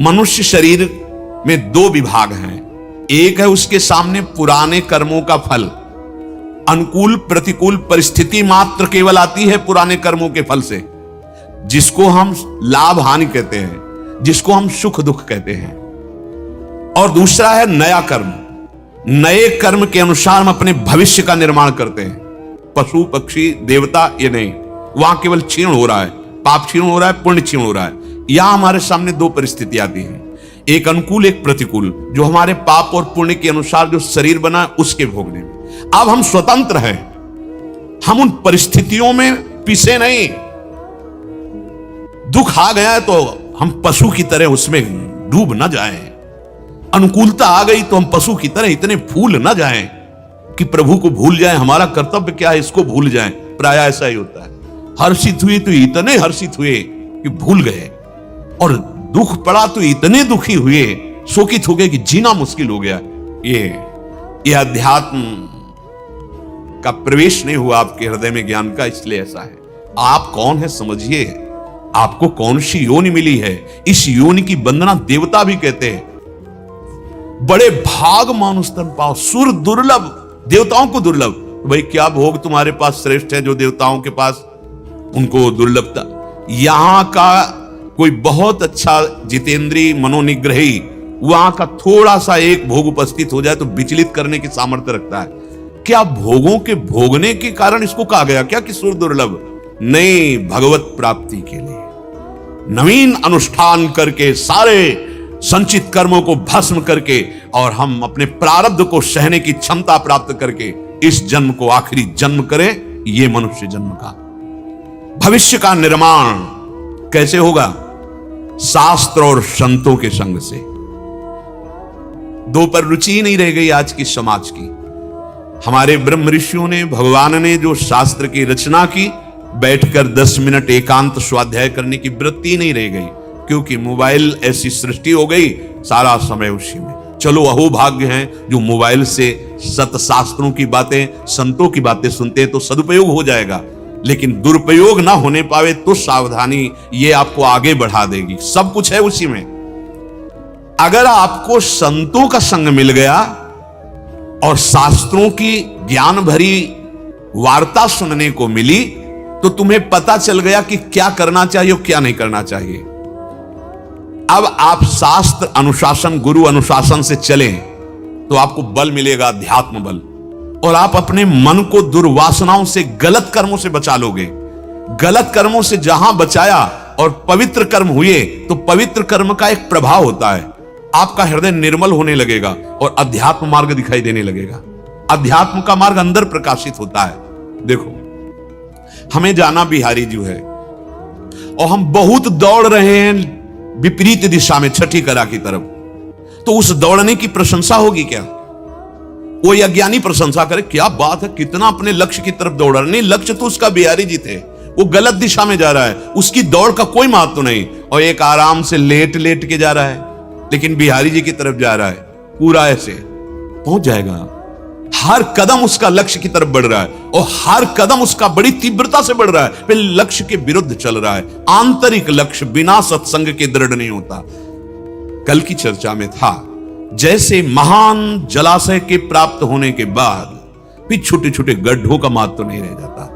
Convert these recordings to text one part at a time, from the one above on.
मनुष्य शरीर में दो विभाग हैं। एक है उसके सामने पुराने कर्मों का फल, अनुकूल प्रतिकूल परिस्थिति मात्र केवल आती है पुराने कर्मों के फल से, जिसको हम लाभ हानि कहते हैं, जिसको हम सुख दुख कहते हैं। और दूसरा है नया कर्म। नए कर्म के अनुसार हम अपने भविष्य का निर्माण करते हैं। पशु पक्षी देवता ये नहीं, वहां केवल क्षीण हो रहा है, पाप क्षीण हो रहा है, पुण्य क्षीण हो रहा है। यहां हमारे सामने दो परिस्थिति आती है, एक अनुकूल एक प्रतिकूल, जो हमारे पाप और पुण्य के अनुसार जो शरीर बना है उसके भोगने में। अब हम स्वतंत्र हैं, हम उन परिस्थितियों में पिसे नहीं। दुख आ गया है तो हम पशु की तरह उसमें डूब न जाएं, अनुकूलता आ गई तो हम पशु की तरह इतने फूल न जाएं कि प्रभु को भूल जाएं, हमारा कर्तव्य क्या है इसको भूल जाएं। प्राय ऐसा ही होता है, हर्षित हुए तो इतने हर्षित हुए कि भूल गए, और दुख पड़ा तो इतने दुखी हुए, शोकित हो गए कि जीना मुश्किल हो गया। ये अध्यात्म का प्रवेश नहीं हुआ आपके हृदय में ज्ञान का, इसलिए ऐसा है। आप कौन है समझिए, आपको कौन सी योनि मिली है। इस योनि की वंदना देवता भी कहते हैं। बड़े भाग मानुष तन पाओ, सुर दुर्लभ, देवताओं को दुर्लभ। तो भाई क्या भोग तुम्हारे पास श्रेष्ठ है जो देवताओं के पास उनको दुर्लभता। यहां का कोई बहुत अच्छा जितेंद्रीय मनोनिग्रही वहां का थोड़ा सा एक भोग उपस्थित हो जाए तो विचलित करने की सामर्थ्य रखता है। क्या भोगों के भोगने के कारण इसको कहा गया क्या कि सुर दुर्लभ? नहीं, भगवत प्राप्ति के लिए नवीन अनुष्ठान करके, सारे संचित कर्मों को भस्म करके, और हम अपने प्रारब्ध को सहने की क्षमता प्राप्त करके इस जन्म को आखिरी जन्म करें। ये मनुष्य जन्म का भविष्य का निर्माण कैसे होगा? शास्त्र और संतों के संग से। दो पर रुचि नहीं रह गई आज की समाज की। हमारे ब्रह्म ऋषियों ने, भगवान ने जो शास्त्र की रचना की, बैठकर 10 मिनट एकांत स्वाध्याय करने की वृत्ति नहीं रह गई, क्योंकि मोबाइल ऐसी सृष्टि हो गई, सारा समय उसी में। चलो अहोभाग्य हैं जो मोबाइल से सतशास्त्रों की बातें, संतों की बातें सुनते हैं तो सदुपयोग हो जाएगा, लेकिन दुरुपयोग ना होने पावे तो सावधानी, ये आपको आगे बढ़ा देगी। सब कुछ है उसी में। अगर आपको संतों का संग मिल गया और शास्त्रों की ज्ञान भरी वार्ता सुनने को मिली, तो तुम्हें पता चल गया कि क्या करना चाहिए और क्या नहीं करना चाहिए। अब आप शास्त्र अनुशासन, गुरु अनुशासन से चलें तो आपको बल मिलेगा, अध्यात्म बल, और आप अपने मन को दुर्वासनाओं से, गलत कर्मों से बचा लोगे। गलत कर्मों से जहां बचाया और पवित्र कर्म हुए तो पवित्र कर्म का एक प्रभाव होता है, आपका हृदय निर्मल होने लगेगा और अध्यात्म मार्ग दिखाई देने लगेगा। अध्यात्म का मार्ग अंदर प्रकाशित होता है। देखो, हमें जाना बिहारी जी है और हम बहुत दौड़ रहे हैं विपरीत दिशा में, छठी कला की तरफ, तो उस दौड़ने की प्रशंसा होगी क्या? वो अज्ञानी प्रशंसा करे, क्या बात है, कितना अपने लक्ष्य की तरफ दौड़ रहा है। नहीं, लक्ष्य तो उसका बिहारी जी थे, वो गलत दिशा में जा रहा है, उसकी दौड़ का कोई महत्व नहीं, और एक आराम से लेट लेट के जा रहा है, लेकिन बिहारी जी की तरफ जा रहा है, पूरा ऐसे पहुंच जाएगा। हर कदम उसका लक्ष्य की तरफ बढ़ रहा है और हर कदम उसका बड़ी तीव्रता से बढ़ रहा है, फिर लक्ष्य के विरुद्ध चल रहा है। आंतरिक लक्ष्य बिना सत्संग के दृढ़ नहीं होता। कल की चर्चा में था, जैसे महान जलाशय के प्राप्त होने के बाद फिर छोटे छोटे गड्ढों का महत्व नहीं रह जाता,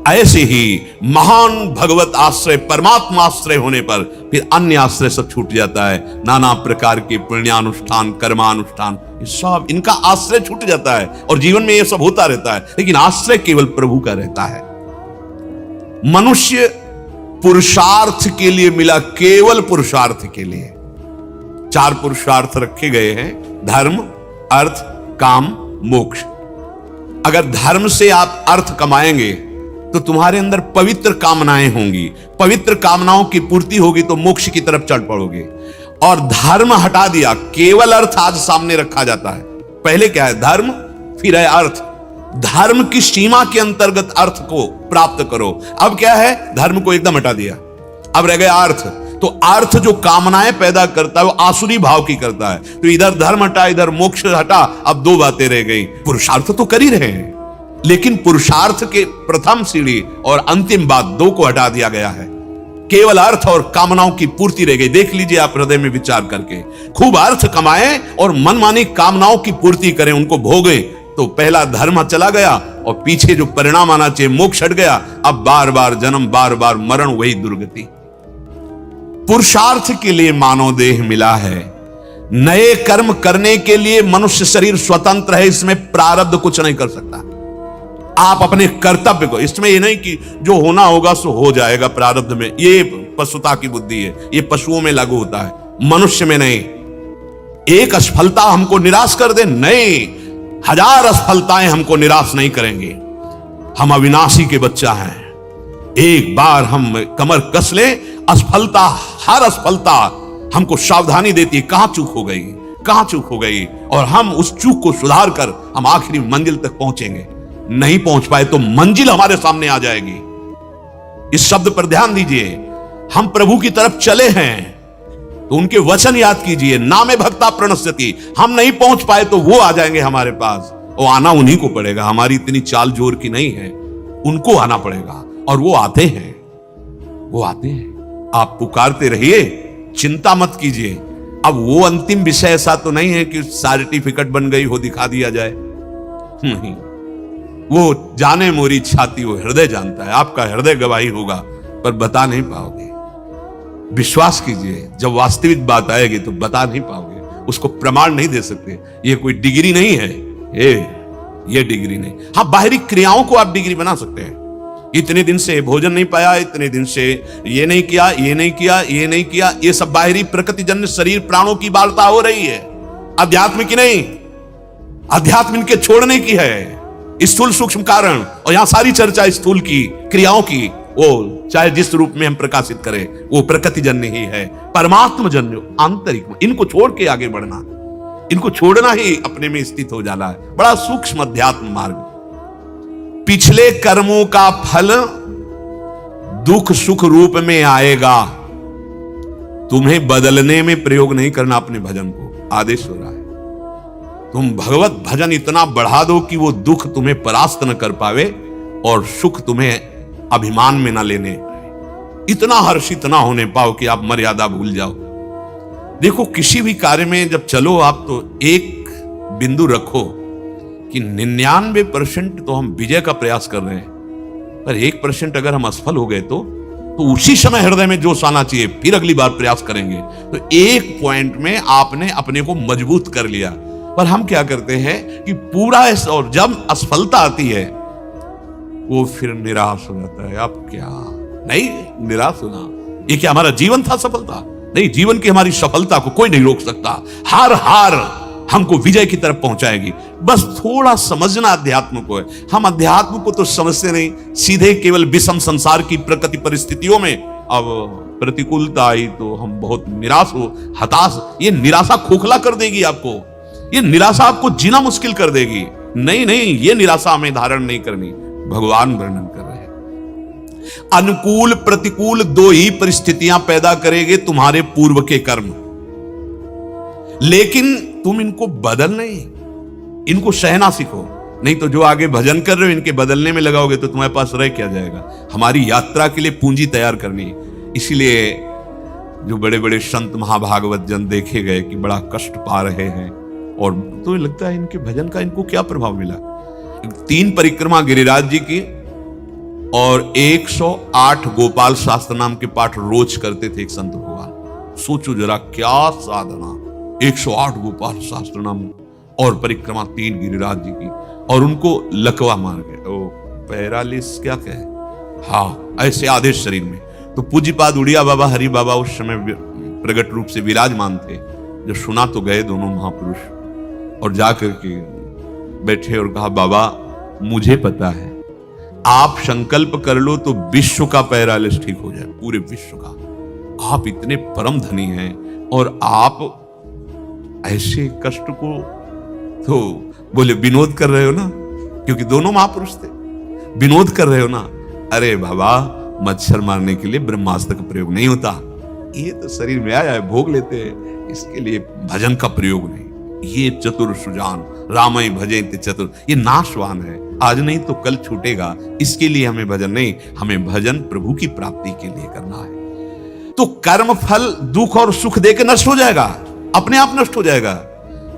ऐसे ही महान भगवत आश्रय, परमात्मा आश्रय होने पर फिर अन्य आश्रय सब छूट जाता है। नाना प्रकार के पुण्यानुष्ठान, कर्मानुष्ठान, सब इनका आश्रय छूट जाता है और जीवन में ये सब होता रहता है, लेकिन आश्रय केवल प्रभु का रहता है। मनुष्य पुरुषार्थ के लिए मिला, केवल पुरुषार्थ के लिए। 4 पुरुषार्थ रखे गए हैं, धर्म, अर्थ, काम, मोक्ष। अगर धर्म से आप अर्थ कमाएंगे तो तुम्हारे अंदर पवित्र कामनाएं होंगी, पवित्र कामनाओं की पूर्ति होगी तो मोक्ष की तरफ चढ़ पड़ोगे। और धर्म हटा दिया, केवल अर्थ आज सामने रखा जाता है। पहले क्या है? धर्म, फिर है अर्थ। धर्म की सीमा के अंतर्गत अर्थ को प्राप्त करो। अब क्या है? धर्म को एकदम हटा दिया, अब रह गया अर्थ। तो अर्थ जो कामनाएं पैदा करता है वो आसुरी भाव की करता है। तो इधर धर्म हटा, इधर मोक्ष हटा, अब 2 बातें रह गई। पुरुषार्थ तो कर ही रहे हैं, लेकिन पुरुषार्थ के प्रथम सीढ़ी और अंतिम बात 2 को हटा दिया गया है। केवल अर्थ और कामनाओं की पूर्ति रह गई। देख लीजिए आप हृदय में विचार करके, खूब अर्थ कमाएं और मनमानी कामनाओं की पूर्ति करें, उनको भोगें, तो पहला धर्म चला गया और पीछे जो परिणाम आना चाहिए मोक्ष हट गया। अब बार बार जन्म, बार बार मरण, वही दुर्गति। पुरुषार्थ के लिए मानव देह मिला है, नए कर्म करने के लिए मनुष्य शरीर स्वतंत्र है, इसमें प्रारब्ध कुछ नहीं कर सकता। आप अपने कर्तव्य को, इसमें ये नहीं कि जो होना होगा सो हो जाएगा प्रारब्ध में, ये पशुता की बुद्धि है, ये पशुओं में लागू होता है, मनुष्य में नहीं। एक असफलता हमको निराश कर दे, नहीं, 1000 असफलताएं हमको निराश नहीं करेंगे। हम अविनाशी के बच्चा हैं, एक बार हम कमर कस ले, असफलता, हर असफलता हमको सावधानी देती है, कहां चूक हो गई, कहां चूक हो गई, और हम उस चूक को सुधार कर हम आखिरी मंजिल तक पहुंचेंगे। नहीं पहुंच पाए तो मंजिल हमारे सामने आ जाएगी। इस शब्द पर ध्यान दीजिए, हम प्रभु की तरफ चले हैं तो उनके वचन याद कीजिए, नामे भक्ता प्रणश्यति। हम नहीं पहुंच पाए तो वो आ जाएंगे हमारे पास, वो आना उन्हीं को पड़ेगा, हमारी इतनी चाल जोर की नहीं है, उनको आना पड़ेगा, और वो आते हैं, वो आते हैं। आप पुकारते रहिए, चिंता मत कीजिए। अब वो अंतिम विषय ऐसा तो नहीं है कि सर्टिफिकेट बन गई हो दिखा दिया जाए, नहीं, वो जाने मोरी छाती, वो हृदय जानता है, आपका हृदय गवाही होगा पर बता नहीं पाओगे। विश्वास कीजिए, जब वास्तविक बात आएगी तो बता नहीं पाओगे, उसको प्रमाण नहीं दे सकते। ये कोई डिग्री नहीं है, ये डिग्री नहीं। हाँ, बाहरी क्रियाओं को आप डिग्री बना सकते हैं। इतने दिन से भोजन नहीं पाया, इतने दिन से ये नहीं किया, ये नहीं किया, ये नहीं किया, ये सब बाहरी प्रकृतिजन्य शरीर प्राणों की वार्ता हो रही है, अध्यात्म की नहीं। अध्यात्म इनके छोड़ने की है, स्थूल सूक्ष्म कारण, और यहां सारी चर्चा स्थूल की क्रियाओं की, वो चाहे जिस रूप में हम प्रकाशित करें वो प्रकृति जन्य ही है, परमात्म जन्य आंतरिक। इनको छोड़ के आगे बढ़ना, इनको छोड़ना ही अपने में स्थित हो जाना है। बड़ा सूक्ष्म अध्यात्म मार्ग। पिछले कर्मों का फल दुख सुख रूप में आएगा, तुम्हें बदलने में प्रयोग नहीं करना अपने भजन को, आदेश हो रहा है। तुम भगवत भजन इतना बढ़ा दो कि वो दुख तुम्हें परास्त न कर पावे और सुख तुम्हें अभिमान में ना लेने, इतना हर्षित ना होने पाओ कि आप मर्यादा भूल जाओ। देखो, किसी भी कार्य में जब चलो आप तो एक बिंदु रखो कि 99% तो हम विजय का प्रयास कर रहे हैं, पर 1% अगर हम असफल हो गए तो उसी समय हृदय में जोश आना चाहिए, फिर अगली बार प्रयास करेंगे। तो एक पॉइंट में आपने अपने को मजबूत कर लिया। पर हम क्या करते हैं कि पूरा, और जब असफलता आती है वो फिर निराश हो जाता है। अब क्या नहीं निराश होना, ये क्या हमारा जीवन था सफलता? नहीं, जीवन की हमारी सफलता को कोई नहीं रोक सकता। हार हमको विजय की तरफ पहुंचाएगी। बस थोड़ा समझना अध्यात्म को है। हम अध्यात्म को तो समझते नहीं, सीधे केवल विषम संसार की प्रकृति परिस्थितियों में अब प्रतिकूलता आई तो हम बहुत निराश हो, हताश। ये निराशा खोखला कर देगी आपको, ये निराशा आपको जीना मुश्किल कर देगी। नहीं, ये निराशा हमें धारण नहीं करनी। भगवान वर्णन कर रहे हैं, अनुकूल प्रतिकूल दो ही परिस्थितियां पैदा करेंगे तुम्हारे पूर्व के कर्म, लेकिन तुम इनको बदल नहीं, इनको सहना सीखो। नहीं तो जो आगे भजन कर रहे हो इनके बदलने में लगाओगे तो तुम्हारे पास रह क्या जाएगा। हमारी यात्रा के लिए पूंजी तैयार करनी है। इसलिए जो बड़े बड़े संत महाभागवत जन देखे गए कि बड़ा कष्ट पा रहे हैं, और तो लगता है इनके भजन का इनको क्या प्रभाव मिला। 3 परिक्रमा गिरिराज जी की और 108 गोपाल शास्त्र नाम के पाठ रोज करते थे एक संत भगवान। सोचो जरा क्या साधना, 108 गोपाल शास्त्र नाम और परिक्रमा 3 गिरिराज जी की, और उनको लकवा मार गए, ओ पैरालिस क्या कहे, हाँ ऐसे आधे शरीर में। तो पूज्यपाद उड़िया बाबा हरि बाबा उस समय प्रगट रूप से विराजमान थे। जो सुना तो गए दोनों महापुरुष, और जाकर के बैठे और कहा, बाबा मुझे पता है, आप संकल्प कर लो तो विश्व का पैरालिस ठीक हो जाए, पूरे विश्व का। आप इतने परम धनी हैं और आप ऐसे कष्ट को तो बोले विनोद कर रहे हो ना, क्योंकि दोनों महापुरुष थे, विनोद कर रहे हो ना। अरे बाबा, मच्छर मारने के लिए ब्रह्मास्त्र का प्रयोग नहीं होता, ये तो शरीर में आया है, भोग लेते हैं, इसके लिए भजन का प्रयोग नहीं। ये चतुर सुजान रामई भजे चतुर, ये नाशवान है, आज नहीं तो कल छूटेगा। इसके लिए हमें भजन नहीं, हमें भजन प्रभु की प्राप्ति के लिए करना है। तो कर्म फल दुख और सुख देके नष्ट हो जाएगा, अपने आप नष्ट हो जाएगा।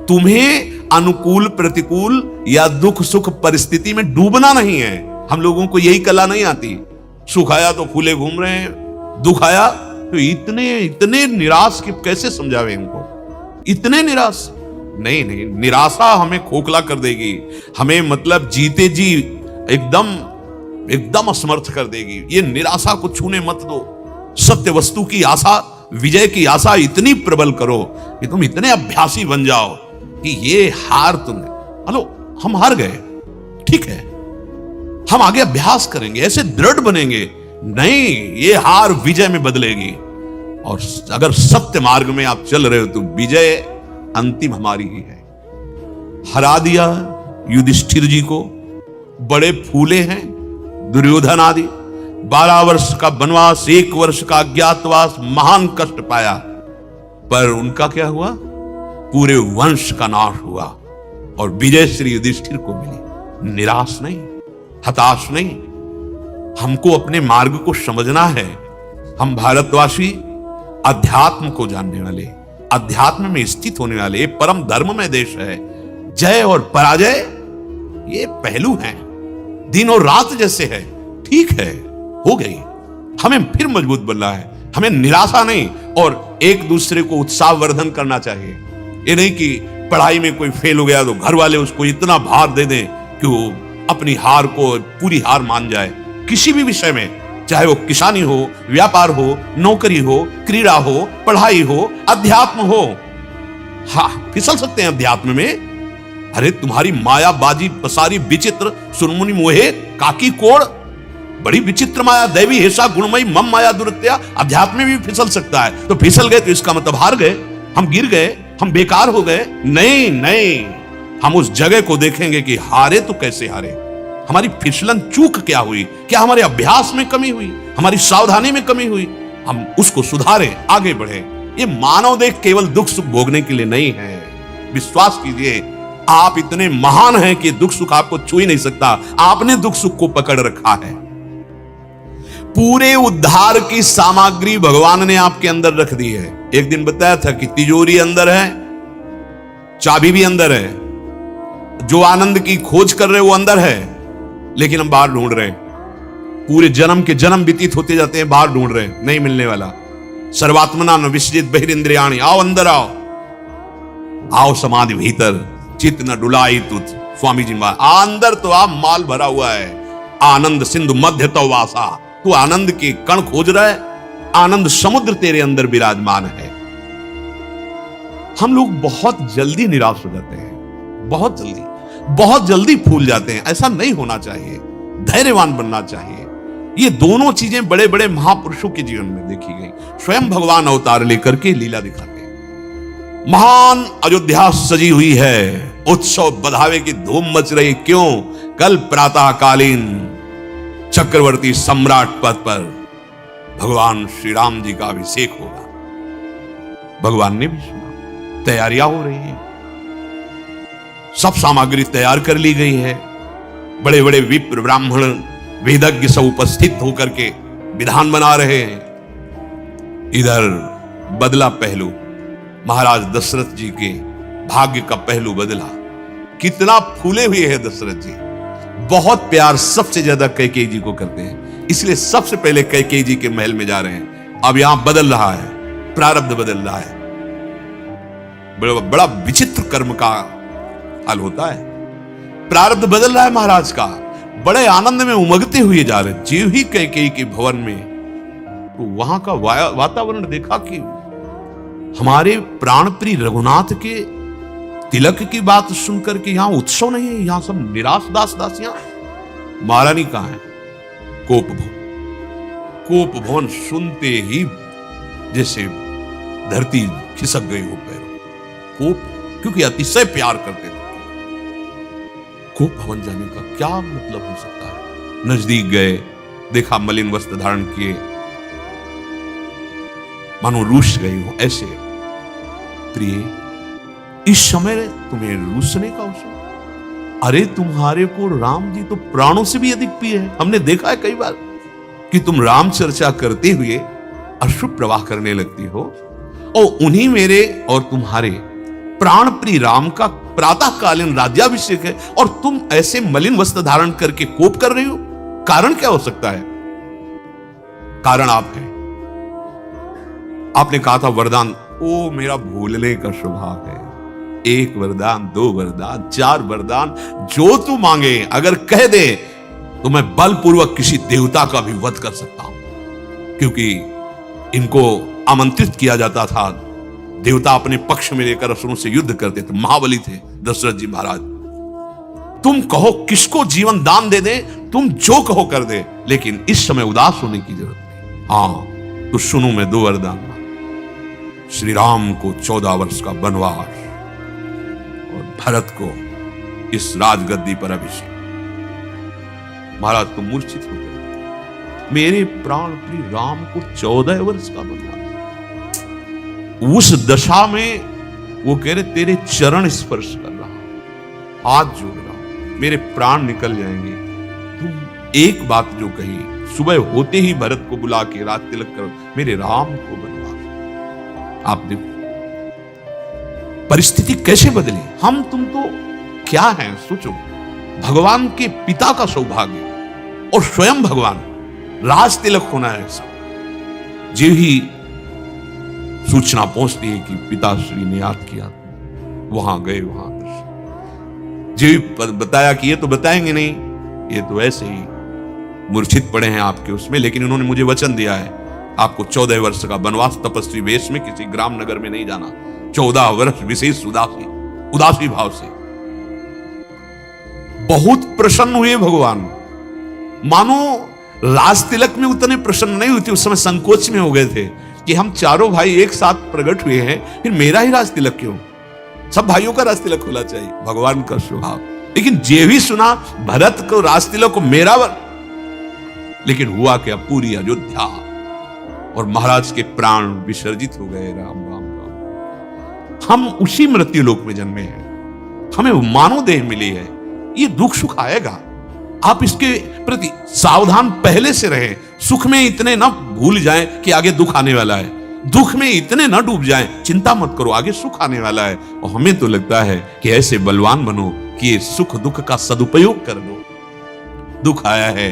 तुम्हें अनुकूल प्रतिकूल या दुख सुख परिस्थिति में डूबना नहीं है। हम लोगों को यही कला नहीं आती। सुख आया तो फूले घूम रहे हैं, दुख आया तो इतने निराश कि कैसे समझावे इनको, इतने निराश। नहीं नहीं, निराशा हमें खोखला कर देगी, हमें मतलब जीते जी एकदम असमर्थ कर देगी। ये निराशा को छूने मत दो। सत्य वस्तु की आशा, विजय की आशा इतनी प्रबल करो कि तुम इतने अभ्यासी बन जाओ कि ये हार तुम्हें, हेलो हम हार गए, ठीक है, हम आगे अभ्यास करेंगे, ऐसे दृढ़ बनेंगे। नहीं, ये हार विजय में बदलेगी। और अगर सत्य मार्ग में आप चल रहे हो तो विजय अंतिम हमारी ही है। हरा दिया युधिष्ठिर जी को, बड़े फूले हैं दुर्योधन आदि। 12 वर्ष का वनवास, 1 वर्ष का अज्ञातवास, महान कष्ट पाया, पर उनका क्या हुआ? पूरे वंश का नाश हुआ और विजय श्री युधिष्ठिर को मिली। निराश नहीं, हताश नहीं, हमको अपने मार्ग को समझना है। हम भारतवासी अध्यात्म को जानने वाले, अध्यात्म में स्थित होने वाले, परम धर्म में देश है। जय और पराजय ये पहलू हैं, दिन और रात जैसे है। ठीक है, हो गई, हमें फिर मजबूत बनना है। हमें निराशा नहीं और एक दूसरे को उत्साहवर्धन करना चाहिए। ये नहीं कि पढ़ाई में कोई फेल हो गया तो घर वाले उसको इतना भार दे दें कि वो अपनी हार को पूरी हार मान जाए। किसी भी विषय में, चाहे वो किसानी हो, व्यापार हो, नौकरी हो, क्रीड़ा हो, पढ़ाई हो, अध्यात्म हो, हाँ फिसल सकते हैं अध्यात्म में। अरे तुम्हारी माया बाजी पसारी विचित्र, सुनमुनि मोहे काकी कोड़, बड़ी विचित्र माया, दैवी हेसा गुणमयी मम माया दुरत्या। अध्यात्म में भी फिसल सकता है। तो फिसल गए तो इसका मतलब हार गए, हम गिर गए, हम बेकार हो गए। नहीं नहीं, हम उस जगह को देखेंगे कि हारे तो कैसे हारे, हमारी फिसलन चूक क्या हुई, क्या हमारे अभ्यास में कमी हुई, हमारी सावधानी में कमी हुई, हम उसको सुधारें, आगे बढ़े। ये मानव देह केवल दुख सुख भोगने के लिए नहीं है। विश्वास कीजिए, आप इतने महान हैं कि दुख सुख आपको छू ही नहीं सकता। आपने दुख सुख को पकड़ रखा है। पूरे उद्धार की सामग्री भगवान ने आपके अंदर रख दी है। एक दिन बताया था कि तिजोरी अंदर है, चाबी भी अंदर है, जो आनंद की खोज कर रहे वो अंदर है, लेकिन हम बाहर ढूंढ रहे हैं। पूरे जन्म के जन्म व्यतीत होते जाते हैं, बाहर ढूंढ रहे हैं, नहीं मिलने वाला। सर्वात्मना न विसजित बहिरिंद्रियाणि, आओ अंदर आओ, आओ समाधि भीतर, चित्त न डुलाई तुझ। स्वामी जी अंदर तो आप माल भरा हुआ है। आनंद सिंधु मध्य तो वासा, तू आनंद के कण खोज रहा है, आनंद समुद्र तेरे अंदर विराजमान है। हम लोग बहुत जल्दी निराश हो जाते हैं, बहुत जल्दी फूल जाते हैं। ऐसा नहीं होना चाहिए, धैर्यवान बनना चाहिए। ये दोनों चीजें बड़े बड़े महापुरुषों के जीवन में देखी गई। स्वयं भगवान अवतार लेकर के लीला दिखाते हैं। महान अयोध्या सजी हुई है, उत्सव बधावे की धूम मच रही। क्यों? कल प्रातःकालीन चक्रवर्ती सम्राट पद पर भगवान श्री राम जी का अभिषेक होगा। भगवान ने भी सुना, तैयारियां हो रही हैं, सब सामग्री तैयार कर ली गई है। बड़े बड़े विप्र ब्राह्मण वेदज्ञ सब उपस्थित होकर के विधान बना रहे हैं। इधर बदला पहलू, महाराज दशरथ जी के भाग्य का पहलू बदला। कितना फूले हुए हैं दशरथ जी, बहुत प्यार सबसे ज्यादा कैकेयी जी को करते हैं, इसलिए सबसे पहले कैकेयी जी के महल में जा रहे हैं। अब यहां बदल रहा है, प्रारब्ध बदल रहा है। बड़ा विचित्र कर्म का हल होता है। प्रारब्ध बदल रहा है महाराज का, बड़े आनंद में उमगते हुए जा रहे। जीव ही कैकेयी के भवन में, तो वहां का वातावरण देखा कि हमारे प्राणप्रिय रघुनाथ के तिलक की बात सुनकर के यहां उत्सव नहीं है, यहां सब निराश दास दासियां। महारानी कहां है? कोप भवन। कोप भवन सुनते ही जैसे धरती खिसक गई हो पैरों। कोप, क्योंकि अतिशय प्यार करते थे। कोप भवन जाने का क्या मतलब हो सकता है? नजदीक गए, देखा मलिन वस्त्र धारण किए, मानो रूस गई हो ऐसे। प्रिय, इस समय तुम्हें रूसने का अवसर? अरे तुम्हारे को राम जी तो प्राणों से भी अधिक प्रिय है। हमने देखा है कई बार कि तुम राम चर्चा करते हुए अश्रु प्रवाह करने लगती हो, और उन्हीं मेरे और तुम्हारे प्राण प्रिय राम का प्रातःकालीन राज्याभिषेक है और तुम ऐसे मलिन वस्त्र धारण करके कोप कर रही हो। कारण क्या हो सकता है? कारण आप हैं। आपने कहा था वरदान, ओ मेरा भूलने का स्वभाव है। 1 वरदान, 2 वरदान, 4 वरदान, जो तू मांगे अगर कह दे तो मैं बलपूर्वक किसी देवता का भी वध कर सकता हूं। क्योंकि इनको आमंत्रित किया जाता था, देवता अपने पक्ष में लेकर असुरों से युद्ध करते थे। महाबली थे दशरथ जी महाराज। तुम कहो किसको जीवन दान दे दे, तुम जो कहो कर दे, लेकिन इस समय उदास होने की जरूरत नहीं। हां तो सुनो, मैं 2 वरदान मांगा। श्री राम को 14 वर्ष का वनवास और भरत को इस राजगद्दी पर अभिषेक। महाराज तो मूर्छित हो गए। मेरे प्राण प्रिय राम को 14 वर्ष का वनवास। उस दशा में वो कह रहे तेरे चरण स्पर्श कर रहा, हाथ जोड़ रहा, मेरे प्राण निकल जाएंगे। तुम एक बात जो कही, सुबह होते ही भरत को बुला के रात तिलक करो, मेरे राम को बनवा। आप देखो परिस्थिति कैसे बदली। हम तुम तो क्या हैं सोचो। भगवान के पिता का सौभाग्य और स्वयं भगवान, राज तिलक होना है ऐसा। जो ही सूचना पहुंचती है कि पिताश्री ने याद किया, वहां गए, वहां दर्शन। जो बताया कि ये तो बताएंगे नहीं, ये तो ऐसे ही मूर्छित पड़े हैं आपके उसमें, लेकिन उन्होंने मुझे वचन दिया है आपको 14 वर्ष का वनवास तपस्वी वेश में किसी ग्राम नगर में नहीं जाना। 14 वर्ष विशेष उदासी भाव से। बहुत प्रसन्न हुए भगवान। मानो राज तिलक में उतने प्रसन्न नहीं हुए थे, उस समय संकोच में हो गए थे कि हम चारों भाई एक साथ प्रकट हुए हैं, फिर मेरा ही राज तिलक क्यों? सब भाइयों का राज तिलक होना चाहिए, भगवान का स्वभाव। लेकिन जे भी सुना भरत को राज तिलक को मेरा लेकिन हुआ क्या? पूरी अयोध्या और महाराज के प्राण विसर्जित हो गए। राम राम राम। हम उसी मृत्यु लोक में जन्मे हैं, हमें मानव देह मिली है। ये दुख सुख आएगा, आप इसके प्रति सावधान पहले से रहें। सुख में इतने ना भूल जाएं कि आगे दुख आने वाला है, दुख में इतने ना डूब जाएं, चिंता मत करो आगे सुख आने वाला है। और हमें तो लगता है कि ऐसे बलवान बनो कि ये सुख दुख का सदुपयोग कर लो। दुख आया है,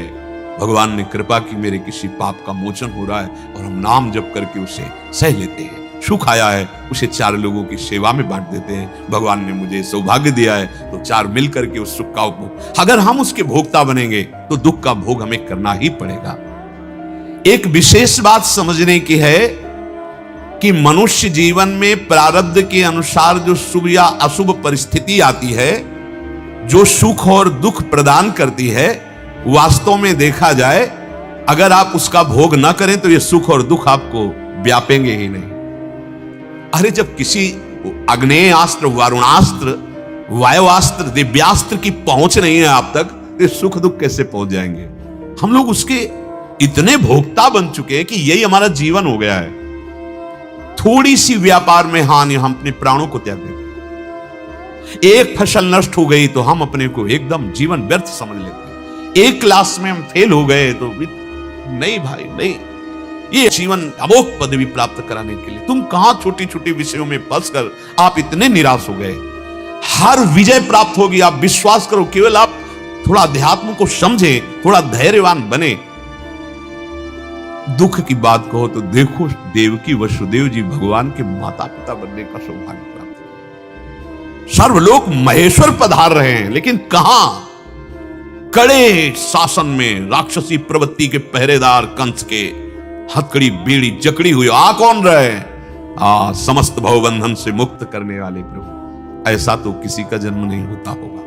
भगवान ने कृपा की, मेरे किसी पाप का मोचन हो रहा है और हम नाम जप करके उसे सह लेते हैं। सुख आया है, उसे 4 लोगों की सेवा में बांट देते हैं। भगवान ने मुझे सौभाग्य दिया है तो 4 मिल करके उस सुख का उपभोग। अगर हम उसके भोक्ता बनेंगे तो दुख का भोग हमें करना ही पड़ेगा। एक विशेष बात समझने की है कि मनुष्य जीवन में प्रारब्ध के अनुसार जो शुभ या अशुभ परिस्थिति आती है, जो सुख और दुख प्रदान करती है, वास्तव में देखा जाए अगर आप उसका भोग ना करें तो ये सुख और दुख आपको व्यापेंगे ही नहीं। अरे जब किसी अग्नेय अस्त्र, वरुणास्त्र, वायुआस्त्र, दिव्यास्त्र की पहुंच नहीं है आप तक, तो सुख दुख कैसे पहुंच जाएंगे? हम लोग उसके इतने भोक्ता बन चुके हैं कि यही हमारा जीवन हो गया है। थोड़ी सी व्यापार में हानि, हम अपने प्राणों को त्याग देते हैं। एक फसल नष्ट हो गई तो हम अपने को एकदम जीवन व्यर्थ समझ लेते हैं। एक क्लास में हम फेल हो गए तो नहीं भाई नहीं, ये जीवन अमोघ पदवी प्राप्त कराने के लिए तुम कहां छोटी छोटी विषयों में फंसकर आप इतने निराश हो गए। हर विजय प्राप्त होगी, आप विश्वास करो। केवल आप थोड़ा अध्यात्म को समझें, थोड़ा धैर्यवान बने। दुख की बात कहो तो देखो, देवकी वसुदेव जी भगवान के माता पिता बनने का सौभाग्य प्राप्त। सर्वलोक महेश्वर पधार रहे हैं, लेकिन कहां? कड़े शासन में राक्षसी प्रवृत्ति के पहरेदार कंस के हथकड़ी बेड़ी जकड़ी हुई। आ कौन रहे? समस्त भवबंधन से मुक्त करने वाले प्रभु। ऐसा तो किसी का जन्म नहीं होता होगा।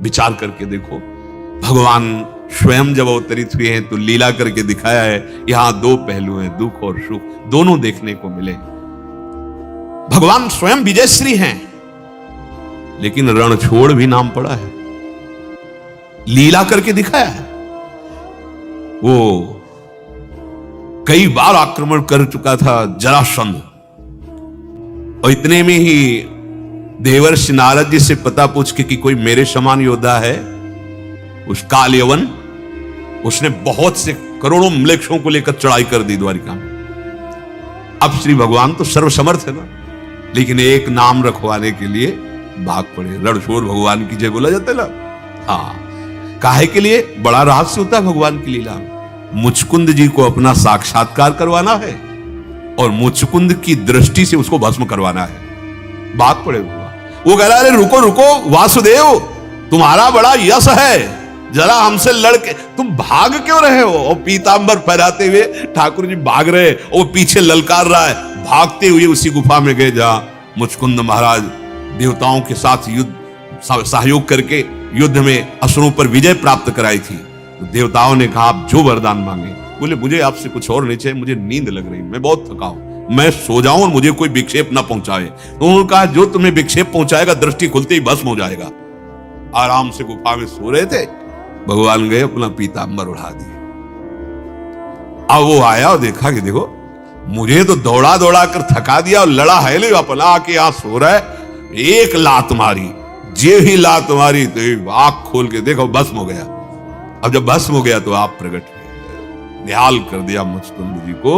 विचार करके देखो, भगवान स्वयं जब अवतरित हुए हैं तो लीला करके दिखाया है, यहां 2 पहलू हैं, दुख और सुख, दोनों देखने को मिले। भगवान स्वयं विजयश्री हैं, लेकिन रण छोड़ भी नाम पड़ा है, लीला करके दिखाया है। वो कई बार आक्रमण कर चुका था जरासंध, और इतने में ही देवर्षि नारद जी से पता पूछ के कि कोई मेरे समान योद्धा है। उस काल यवन, उसने बहुत से करोड़ों म्लेच्छों को लेकर चढ़ाई कर दी द्वारिका में। अब श्री भगवान तो सर्वसमर्थ है ना, लेकिन एक नाम रखवाने के लिए भाग पड़े। रणछोड़ भगवान की जय बोला जाता है ना। हाँ, काहे के लिए? बड़ा रहस्य होता है भगवान की लीला में। मुचकुंद जी को अपना साक्षात्कार करवाना है और मुचकुंद की दृष्टि से उसको भस्म करवाना है। भाग पड़े वो कह रहा है, रुको रुको वासुदेव, तुम्हारा बड़ा यश है, जरा हमसे लड़के तुम भाग क्यों रहे हो? और पीतांबर फहराते हुए ठाकुर जी भाग रहे, और पीछे ललकार रहा है। भागते हुए उसी गुफा में गए जहां मुचकुंद महाराज देवताओं के साथ युद्ध सहयोग करके युद्ध में असुरों पर विजय प्राप्त कराई थी। तो देवताओं ने कहा, आप जो वरदान मांगे। बोले, मुझे आपसे कुछ और नहीं चाहिए, मुझे नींद लग रही, मैं बहुत थका हूं, मैं सो जाऊं और मुझे कोई विक्षेप ना पहुंचाए। तो उन्होंने कहा, जो तुम्हें विक्षेप पहुंचाएगा दृष्टि खुलते ही भस्म हो जाएगा। आराम से गुफा में सो रहे थे, भगवान गए अपना पीतांबर उड़ा दिए। अब वो आया और देखा कि देखो, मुझे तो दौड़ा दौड़ा कर थका दिया और लड़ा है ले, अपना आके यहां सो रहा है। एक लात मारी, जे ही लात मारी तो आंख खोल के देखो भस्म हो गया। अब जब भस्म हो गया तो आप प्रकट हुए, निहाल कर दिया मुचकुंद जी को,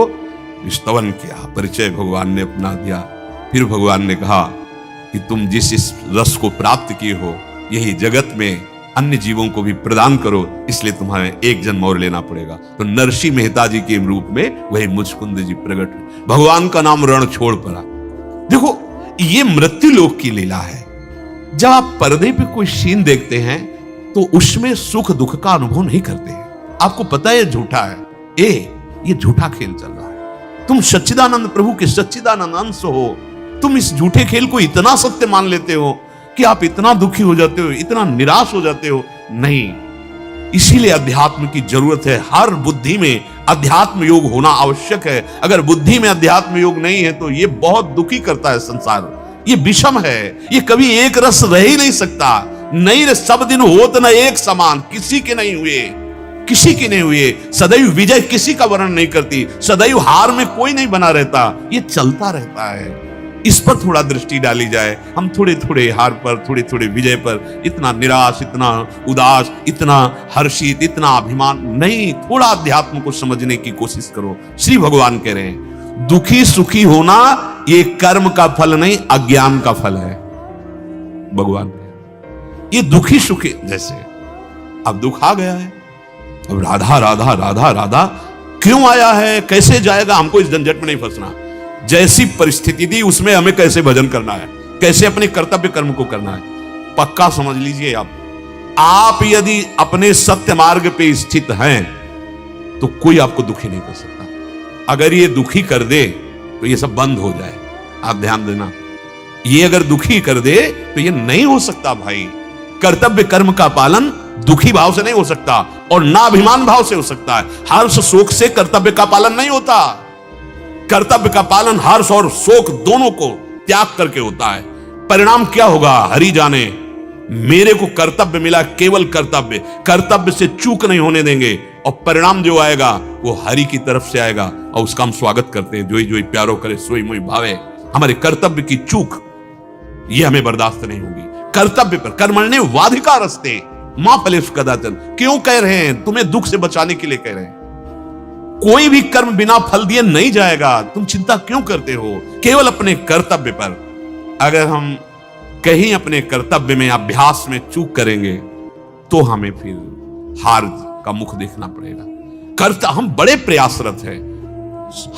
स्तवन किया, परिचय भगवान ने अपना दिया। फिर भगवान ने कहा कि तुम जिस इस रस को प्राप्त किए हो, यही जगत में अन्य जीवों को भी प्रदान करो, इसलिए तुम्हें एक जन्म और लेना पड़ेगा। तो नरसिंह मेहता जी के रूप में वही मुचकुंद जी प्रकट हुए। भगवान का नाम रणछोड़ पड़ा। देखो, ये मृत्यु लोक की लीला है। जब आप पर्दे पे कोई सीन देखते हैं तो उसमें सुख दुख का अनुभव नहीं करते हैं। आपको पता है झूठा है, ये झूठा खेल चल रहा है। तुम सच्चिदानंद प्रभु के सच्चिदानंद अंश हो, तुम इस झूठे खेल को इतना सत्य मान लेते हो कि आप इतना दुखी हो जाते हो, इतना निराश हो जाते हो। नहीं, इसीलिए अध्यात्म की जरूरत है। हर बुद्धि में अध्यात्म योग होना आवश्यक है। अगर बुद्धि में अध्यात्म योग नहीं है तो ये बहुत दुखी करता है संसार। ये विषम है, ये कभी एक रस रह ही नहीं सकता। नहीं रे, सब दिन होत न एक समान, किसी के नहीं हुए, किसी के नहीं हुए। सदैव विजय किसी का वर्णन नहीं करती, सदैव हार में कोई नहीं बना रहता, ये चलता रहता है। इस पर थोड़ा दृष्टि डाली जाए। हम थोड़े थोड़े हार पर, थोड़े थोड़े विजय पर इतना निराश, इतना उदास, इतना हर्षित, इतना अभिमान नहीं। थोड़ा अध्यात्म को समझने की कोशिश करो। श्री भगवान कह रहे हैं, दुखी सुखी होना ये कर्म का फल नहीं, अज्ञान का फल है। भगवान ये दुखी सुखी, जैसे अब दुख आ गया है, अब राधा राधा राधा राधा क्यों आया है, कैसे जाएगा, हमको इस झंझट में नहीं फंसना। जैसी परिस्थिति दी उसमें हमें कैसे भजन करना है, कैसे अपने कर्तव्य कर्म को करना है, पक्का समझ लीजिए। आप यदि अपने सत्य मार्ग पे स्थित हैं तो कोई आपको दुखी नहीं कर सकता। अगर ये दुखी कर दे तो ये सब बंद हो जाए। आप ध्यान देना, ये अगर दुखी कर दे तो ये नहीं हो सकता भाई। कर्तव्य कर्म का पालन दुखी भाव से नहीं हो सकता और ना अभिमान भाव से हो सकता है। हर्ष शोक से कर्तव्य का पालन नहीं होता। कर्तव्य का पालन हर्ष और शोक दोनों को त्याग करके होता है। परिणाम क्या होगा हरि जाने। मेरे को कर्तव्य मिला, केवल कर्तव्य, कर्तव्य से चूक नहीं होने देंगे और परिणाम जो आएगा वो हरि की तरफ से आएगा और उसका हम स्वागत करते हैं। जोई जोई प्यारो करे सोई मोई भावे। हमारे कर्तव्य की चूक ये हमें बर्दाश्त नहीं होगी। कर्तव्य पर कर्मण्ये वाधिकारस्ते मां फलेषु कदाचन, क्यों कह रहे हैं? तुम्हें दुख से बचाने के लिए कह रहे हैं। कोई भी कर्म बिना फल दिए नहीं जाएगा, तुम चिंता क्यों करते हो? केवल अपने कर्तव्य पर। अगर हम कहीं अपने कर्तव्य में अभ्यास में चूक करेंगे तो हमें फिर हार का मुख देखना पड़ेगा। हम बड़े प्रयासरत हैं,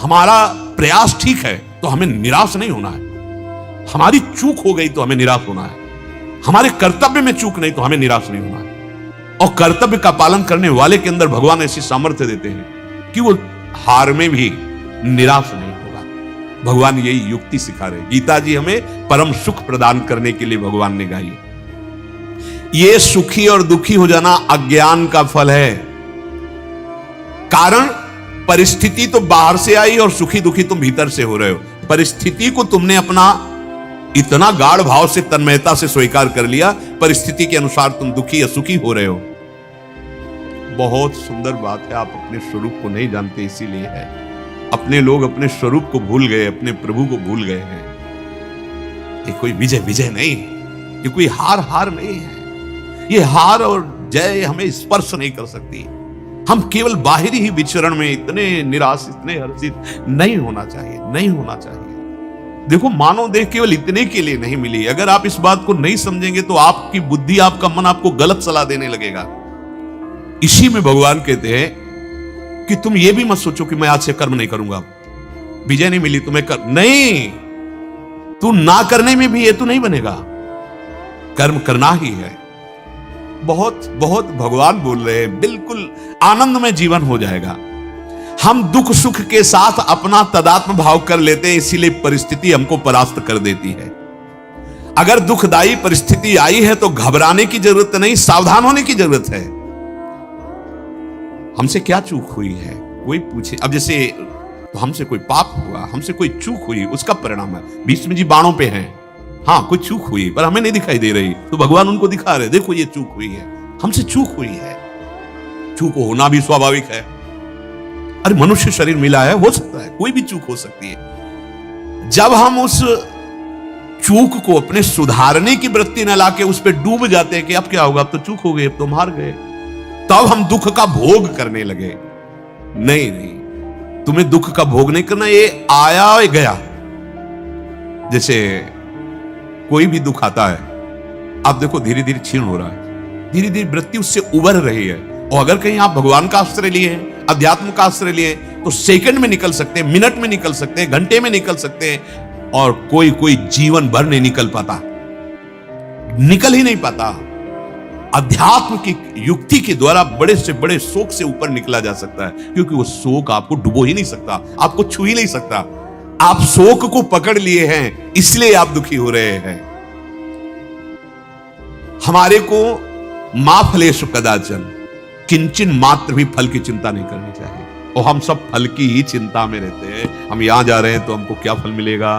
हमारा प्रयास ठीक है तो हमें निराश नहीं होना है। हमारी चूक हो गई तो हमें निराश होना है। हमारे कर्तव्य में चूक नहीं तो हमें निराश नहीं होना है। और कर्तव्य का पालन करने वाले के अंदर भगवान ऐसी सामर्थ्य देते हैं कि वो हार में भी निराश नहीं होगा। भगवान यही युक्ति सिखा रहे। गीता जी हमें परम सुख प्रदान करने के लिए भगवान ने गाई। ये सुखी और दुखी हो जाना अज्ञान का फल है। कारण परिस्थिति तो बाहर से आई और सुखी दुखी तुम भीतर से हो रहे हो। परिस्थिति को तुमने अपना इतना गाढ़ भाव से तन्मयता से स्वीकार कर लिया, परिस्थिति के अनुसार तुम दुखी या सुखी हो रहे हो। बहुत सुंदर बात है, आप अपने स्वरूप को नहीं जानते, इसीलिए है। अपने लोग अपने स्वरूप को भूल गए, अपने प्रभु को भूल गए हैं। ये कोई विजय विजय नहीं, ये कोई हार हार नहीं है। ये हार और जय हमें स्पर्श नहीं कर सकती। हम केवल बाहरी ही विचरण में इतने निराश, इतने हर्षित नहीं होना चाहिए, नहीं होना चाहिए। देखो, मानव देह केवल इतने के लिए नहीं मिली। अगर आप इस बात को नहीं समझेंगे तो आपकी बुद्धि, आपका मन आपको गलत सलाह देने लगेगा। इसी में भगवान कहते हैं कि तुम ये भी मत सोचो कि मैं आज से कर्म नहीं करूंगा, विजय नहीं मिली तुम्हें कर नहीं, तू ना करने में भी ये तो नहीं बनेगा, कर्म करना ही है। बहुत बहुत भगवान बोल रहे हैं, बिल्कुल आनंदमय जीवन हो जाएगा। हम दुख सुख के साथ अपना तदात्म भाव कर लेते हैं, इसीलिए परिस्थिति हमको परास्त कर देती है। अगर दुखदाई परिस्थिति आई है तो घबराने की जरूरत नहीं, सावधान होने की जरूरत है। हमसे क्या चूक हुई है, कोई पूछे। अब जैसे तो हमसे कोई पाप हुआ, हमसे कोई चूक हुई, उसका परिणाम है। भीष्म जी बाणों पे हैं, हाँ कोई चूक हुई पर हमें नहीं दिखाई दे रही, तो भगवान उनको दिखा रहे, देखो ये चूक हुई है, हमसे चूक हुई है। चूक होना भी स्वाभाविक है। अरे मनुष्य शरीर मिला है, हो सकता है कोई भी चूक हो सकती है। जब हम उस चूक को अपने सुधारने की वृत्ति न लाके उस पर डूब जाते हैं कि अब क्या होगा, अब तो चूक हो गई, अब तो हार गए, तब हम दुख का भोग करने लगे। नहीं नहीं, तुम्हें दुख का भोग नहीं करना, ये आया और गया। जैसे कोई भी दुख आता है, आप देखो धीरे धीरे क्षीण हो रहा है, धीरे धीरे वृत्ति उससे उबर रही है। और अगर कहीं आप भगवान का आश्रय लिए हैं, अध्यात्म का आश्रय लिए हैं, तो सेकंड में निकल सकते हैं, मिनट में निकल सकते हैं, घंटे में निकल सकते हैं। और कोई कोई जीवन भर नहीं निकल पाता, निकल ही नहीं पाता। अध्यात्म की युक्ति के द्वारा बड़े से बड़े शोक से ऊपर निकला जा सकता है, क्योंकि वो शोक आपको डुबो ही नहीं सकता, आपको छू ही नहीं सकता। आप शोक को पकड़ लिए हैं, इसलिए आप दुखी हो रहे हैं। हमारे को मा फलेषु कदाचन, किंचन मात्र भी फल की चिंता नहीं करनी चाहिए। और हम सब फल की ही चिंता में रहते हैं। हम यहां जा रहे हैं तो हमको क्या फल मिलेगा,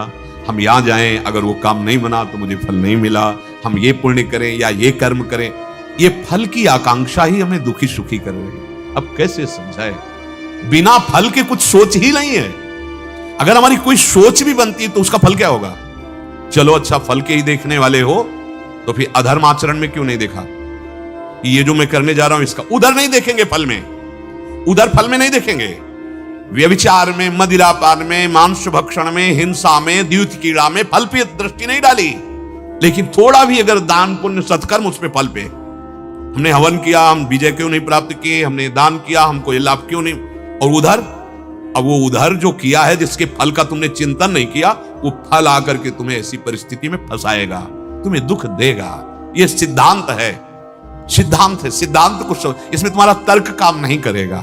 हम यहां जाएं अगर वो काम नहीं बना तो मुझे फल नहीं मिला, हम ये पुण्य करें या ये कर्म करें, ये फल की आकांक्षा ही हमें दुखी सुखी कर रही है। अब कैसे समझाए, बिना फल के कुछ सोच ही नहीं है। अगर हमारी कोई सोच भी बनती है तो उसका फल क्या होगा। चलो अच्छा, फल के ही देखने वाले हो तो फिर अधर्म आचरण में क्यों नहीं देखा, ये जो मैं करने जा रहा हूं इसका उधर नहीं देखेंगे, फल में, उधर फल में नहीं देखेंगे। व्यभिचार में, मदिरापान में, मांस भक्षण में, हिंसा में, द्यूत कीड़ा में फल पे दृष्टि नहीं डाली। लेकिन थोड़ा भी अगर दान पुण्य सत्कर्म, उस पे फल पे, हमने हवन किया, हम विजय क्यों नहीं प्राप्त किए, हमने दान किया, हमको ये लाभ क्यों नहीं। और उधर, अब वो उधर जो किया है जिसके फल का तुमने चिंतन नहीं किया, वो फल आकर के तुम्हें ऐसी परिस्थिति में फंसाएगा, तुम्हें दुख देगा। ये सिद्धांत है, सिद्धांत है। सिद्धांत को इसमें तुम्हारा तर्क काम नहीं करेगा।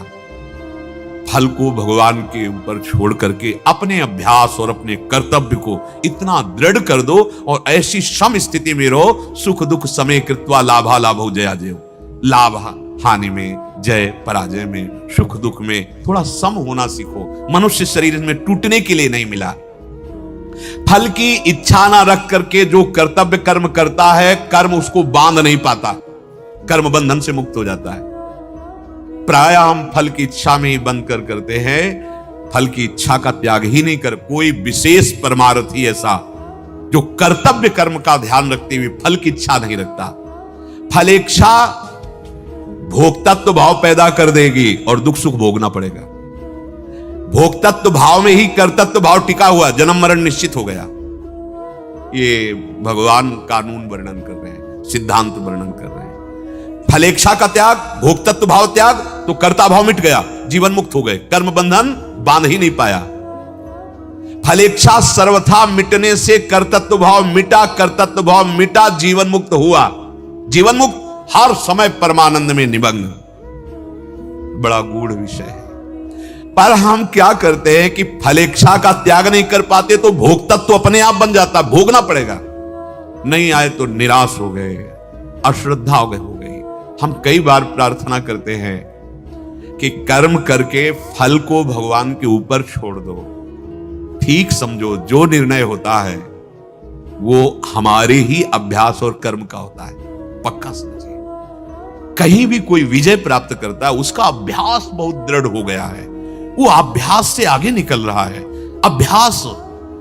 फल को भगवान के ऊपर छोड़ करके अपने अभ्यास और अपने कर्तव्य को इतना दृढ़ कर दो और ऐसी सम स्थिति में रहो, सुख दुख समय कृत्वा लाभा लाभो जया जय। लाभ हानि में, जय पराजय में, सुख दुख में थोड़ा सम होना सीखो। मनुष्य शरीर में टूटने के लिए नहीं मिला। फल की इच्छा ना रख करके जो कर्तव्य कर्म करता है, कर्म उसको बांध नहीं पाता, कर्म बंधन से मुक्त हो जाता है। प्राय हम फल की इच्छा में ही बंद करते हैं, फल की इच्छा का त्याग ही नहीं कर। कोई विशेष परमार्थी ऐसा जो कर्तव्य कर्म का ध्यान रखते हुए फल की इच्छा नहीं रखता। फलेच्छा भोक्तत्व भाव पैदा कर देगी और दुख सुख भोगना पड़ेगा। भोक्तत्व भाव में ही कर्तत्व भाव टिका हुआ, जन्म मरण निश्चित हो गया। ये भगवान कानून वर्णन कर रहे हैं, सिद्धांत वर्णन कर रहे हैं। फलेच्छा का त्याग, भोक्तत्व भाव त्याग, तो कर्ता भाव मिट गया, जीवन मुक्त हो गए, कर्म बंधन बांध ही नहीं पाया। फलेच्छा सर्वथा मिटने से कर्तत्व भाव मिटा, कर्तत्व भाव मिटा, जीवन मुक्त हुआ। जीवन मुक्त हर समय परमानंद में निमग्न। बड़ा गूढ़ विषय है। पर हम क्या करते हैं कि फलेच्छा का त्याग नहीं कर पाते तो भोक्तत्व अपने आप बन जाता, भोगना पड़ेगा। नहीं आए तो निराश हो गए, अश्रद्धा हो गई। हम कई बार प्रार्थना करते हैं कि कर्म करके फल को भगवान के ऊपर छोड़ दो। ठीक समझो, जो निर्णय होता है वो हमारे ही अभ्यास और कर्म का होता है, पक्का समझिए। कहीं भी कोई विजय प्राप्त करता है, उसका अभ्यास बहुत दृढ़ हो गया है, वो अभ्यास से आगे निकल रहा है। अभ्यास,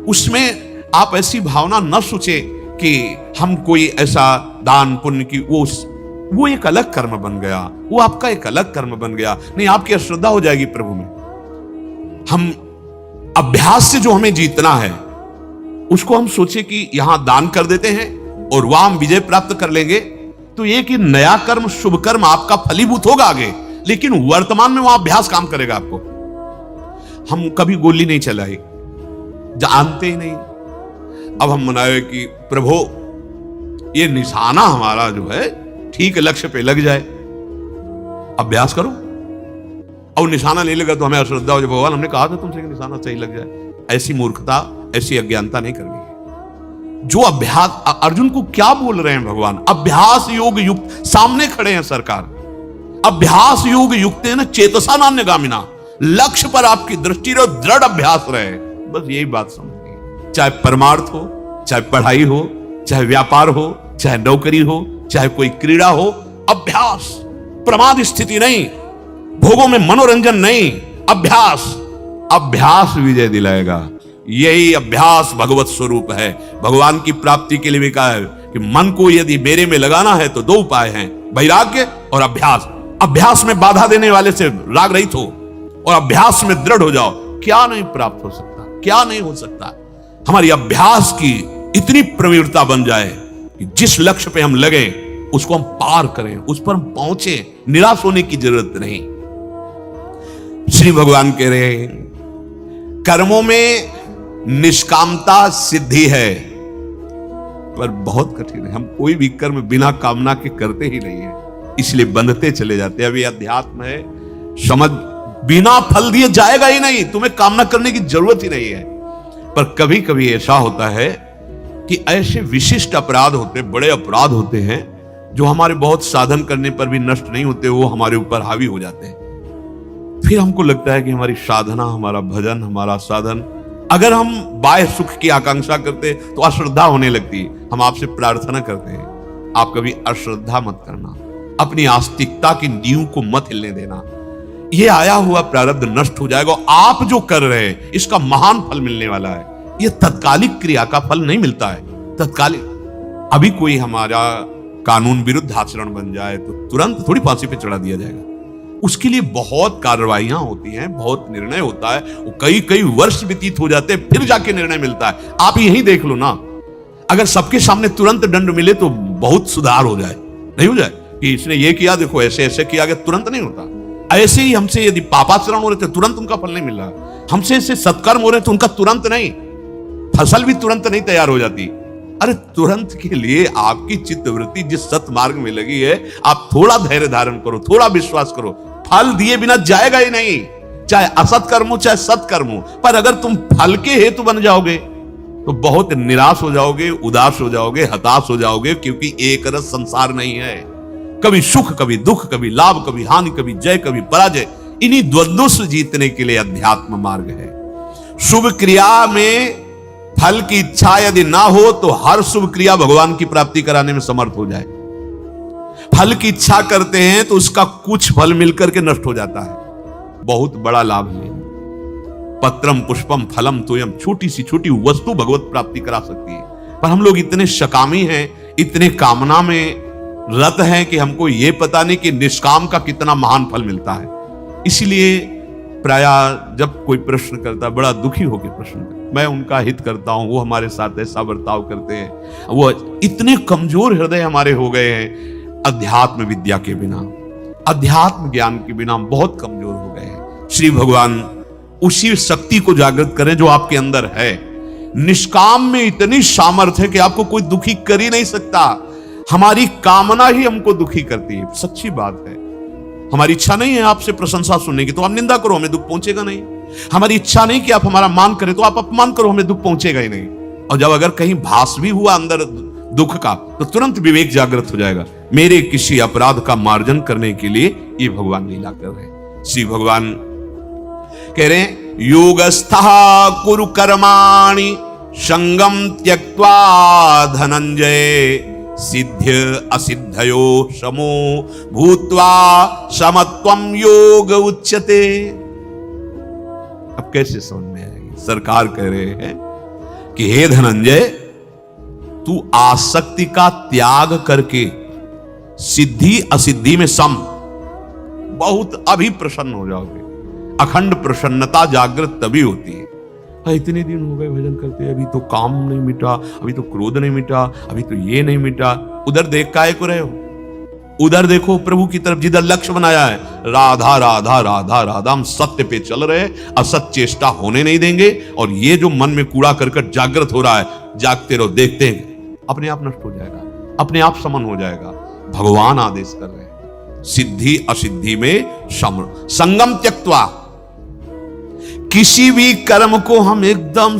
उसमें आप ऐसी भावना न सोचे कि हम कोई ऐसा दान पुण्य की, वो एक अलग कर्म बन गया, वो आपका एक अलग कर्म बन गया। नहीं, आपकी अश्रद्धा हो जाएगी प्रभु में। हम अभ्यास से जो हमें जीतना है उसको हम सोचे कि यहां दान कर देते हैं और वहां हम विजय प्राप्त कर लेंगे, तो एक ही नया कर्म, शुभ कर्म आपका फलीभूत होगा आगे, लेकिन वर्तमान में वहां अभ्यास काम करेगा आपको। हम कभी गोली नहीं चलाई, जानते ही नहीं। अब हम मनाए कि प्रभु ये निशाना हमारा जो है ठीक लक्ष्य पे लग जाए, अभ्यास करो। और निशाना नहीं लगा तो हमें अश्रद्धा हो जाए, भगवान हमने कहा था तुमसे कि निशाना सही लग जाए। ऐसी मूर्खता, ऐसी अज्ञानता नहीं करनी है। जो अभ्यास, अर्जुन को क्या बोल रहे हैं भगवान? अभ्यास योग युक्त, सामने खड़े हैं सरकार। अभ्यास योग युक्त है ना, चेतसा नान्यगामिना, लक्ष्य पर आपकी दृष्टि रहे, दृढ़ अभ्यास रहे। बस यही बात समझिए। चाहे परमार्थ हो, चाहे पढ़ाई हो, चाहे व्यापार हो, चाहे नौकरी हो, चाहे कोई क्रीड़ा हो, अभ्यास, प्रमाद स्थिति नहीं, भोगों में मनोरंजन नहीं, अभ्यास। अभ्यास विजय दिलाएगा। यही अभ्यास भगवत स्वरूप है। भगवान की प्राप्ति के लिए भी कहा है कि मन को यदि मेरे में लगाना है तो दो उपाय हैं, वैराग्य और अभ्यास। अभ्यास में बाधा देने वाले से राग रहित हो और अभ्यास में दृढ़ हो जाओ। क्या नहीं प्राप्त हो सकता, क्या नहीं हो सकता। हमारी अभ्यास की इतनी प्रवीणता बन जाए कि जिस लक्ष्य पे हम लगे उसको हम पार करें, उस पर हम पहुंचे, निराश होने की जरूरत नहीं। श्री भगवान कह रहे हैं कर्मों में निष्कामता सिद्धि है, पर बहुत कठिन है। हम कोई भी कर्म बिना कामना के करते ही नहीं है, इसलिए बंधते चले जाते हैं। अभी अध्यात्म है, समझ, बिना फल दिए जाएगा ही नहीं, तुम्हें कामना करने की जरूरत ही नहीं है। पर कभी कभी ऐसा होता है कि ऐसे विशिष्ट अपराध होते, बड़े अपराध होते हैं जो हमारे बहुत साधन करने पर भी नष्ट नहीं होते, वो हमारे ऊपर हावी हो जाते हैं। फिर हमको लगता है कि हमारी साधना, हमारा भजन, हमारा साधन, अगर हम बाह्य सुख की आकांक्षा करते तो अश्रद्धा होने लगती है। हम आपसे प्रार्थना करते हैं, आप कभी अश्रद्धा मत करना, अपनी आस्तिकता की नींव को मत हिलने देना। यह आया हुआ प्रारब्ध नष्ट हो जाएगा। आप जो कर रहे हैं इसका महान फल मिलने वाला है। यह तत्कालिक क्रिया का फल नहीं मिलता है। तत्कालिक, अभी कोई हमारा कानून विरुद्ध आचरण बन जाए तो तुरंत थोड़ी फांसी पे चढ़ा दिया जाएगा। उसके लिए बहुत कार्रवाइयां होती हैं, बहुत निर्णय होता है, वो कई कई वर्ष व्यतीत हो जाते हैं, फिर जाके निर्णय मिलता है। आप यही देख लो ना, अगर सबके सामने तुरंत दंड मिले तो बहुत सुधार हो जाए, नहीं हो जाए कि इसने ये किया, देखो ऐसे ऐसे किया गया, तुरंत नहीं होता। ऐसे ही हमसे यदि पापाचरण हो रहे थे, तुरंत उनका फल नहीं मिल रहा। हमसे ऐसे सत्कर्म हो रहे थे, उनका तुरंत नहीं, फसल भी तुरंत नहीं तैयार हो जाती। अरे तुरंत के लिए आपकी चित्तवृत्ति जिस सत्मार्ग में लगी है, आप थोड़ा धैर्य धारण करो, थोड़ा विश्वास करो, फल दिए बिना जाएगा ही नहीं। चाहे असत कर्म हो, चाहे सत्कर्म हो। पर अगर तुम फल के हेतु बन जाओगे तो बहुत निराश हो जाओगे, उदास हो जाओगे, हताश हो जाओगे, क्योंकि एक रस संसार नहीं है। कभी सुख, कभी दुख, कभी लाभ, कभी हानि, कभी जय, कभी पराजय। इन्हीं द्वंद्वों से जीतने के लिए अध्यात्म मार्ग है। शुभ क्रिया में फल की इच्छा यदि ना हो तो हर शुभ क्रिया भगवान की प्राप्ति कराने में समर्थ हो जाए। फल की इच्छा करते हैं तो उसका कुछ फल मिलकर के नष्ट हो जाता है। बहुत बड़ा लाभ है। पत्रम पुष्पम फलम तोयम, छोटी सी छोटी वस्तु भगवत प्राप्ति करा सकती है। पर हम लोग इतने शकामी हैं, इतने कामना में रत हैं कि हमको यह पता नहीं कि निष्काम का कितना महान फल मिलता है। इसलिए प्राय जब कोई प्रश्न करता है, बड़ा दुखी होकर प्रश्न करता, मैं उनका हित करता हूं, वो हमारे साथ ऐसा बर्ताव करते हैं। वो इतने कमजोर हृदय हमारे हो गए हैं अध्यात्म विद्या के बिना, अध्यात्म ज्ञान के बिना बहुत कमजोर हो गए हैं। श्री भगवान उसी शक्ति को जागृत करें जो आपके अंदर है। निष्काम में इतनी सामर्थ्य है कि आपको कोई दुखी कर ही नहीं सकता। हमारी कामना ही हमको दुखी करती है, सच्ची बात है। हमारी इच्छा नहीं है आपसे प्रशंसा सुनने की, तो आप निंदा करो, हमें दुख पहुंचेगा नहीं। हमारी इच्छा नहीं कि आप हमारा मान करें, तो आप अपमान करो, हमें दुख पहुंचेगा ही नहीं। और जब अगर कहीं भास भी हुआ अंदर दुख का, तो तुरंत विवेक जागृत हो जाएगा। मेरे किसी अपराध का मार्जन करने के लिए ये भगवान लीला कर रहे हैं। श्री भगवान कह रहे हैं योगस्थः कुरु कर्माणि संगम त्यक्त्वा धनंजय सिद्ध्य असिद्धयो समो भूत्वा समत्वम योग उच्यते। अब कैसे समझ में आएगी? सरकार कह रहे हैं कि हे धनंजय, तू आसक्ति का त्याग करके सिद्धि असिद्धि में सम, बहुत अभी प्रसन्न हो जाओगे। अखंड प्रसन्नता जागृत तभी होती है। इतने दिन हो गए भजन करते, अभी तो काम नहीं मिटा, अभी तो क्रोध नहीं मिटा, अभी तो ये नहीं मिटा। उधर देख काहे को रहे हो? उधर देखो प्रभु की तरफ, जिधर लक्ष्य बनाया है, राधा राधा राधा राधा। हम सत्य पे चल रहे, असत चेष्टा होने नहीं देंगे। और ये जो मन में कूड़ा करकट जागृत हो रहा है, जागते रहो, देखते हैं अपने आप नष्ट हो जाएगा, अपने आप समन हो जाएगा। भगवान आदेश कर रहे हैं, सिद्धि असिद्धि में संगम त्यक्त्वा। किसी भी कर्म को हम एकदम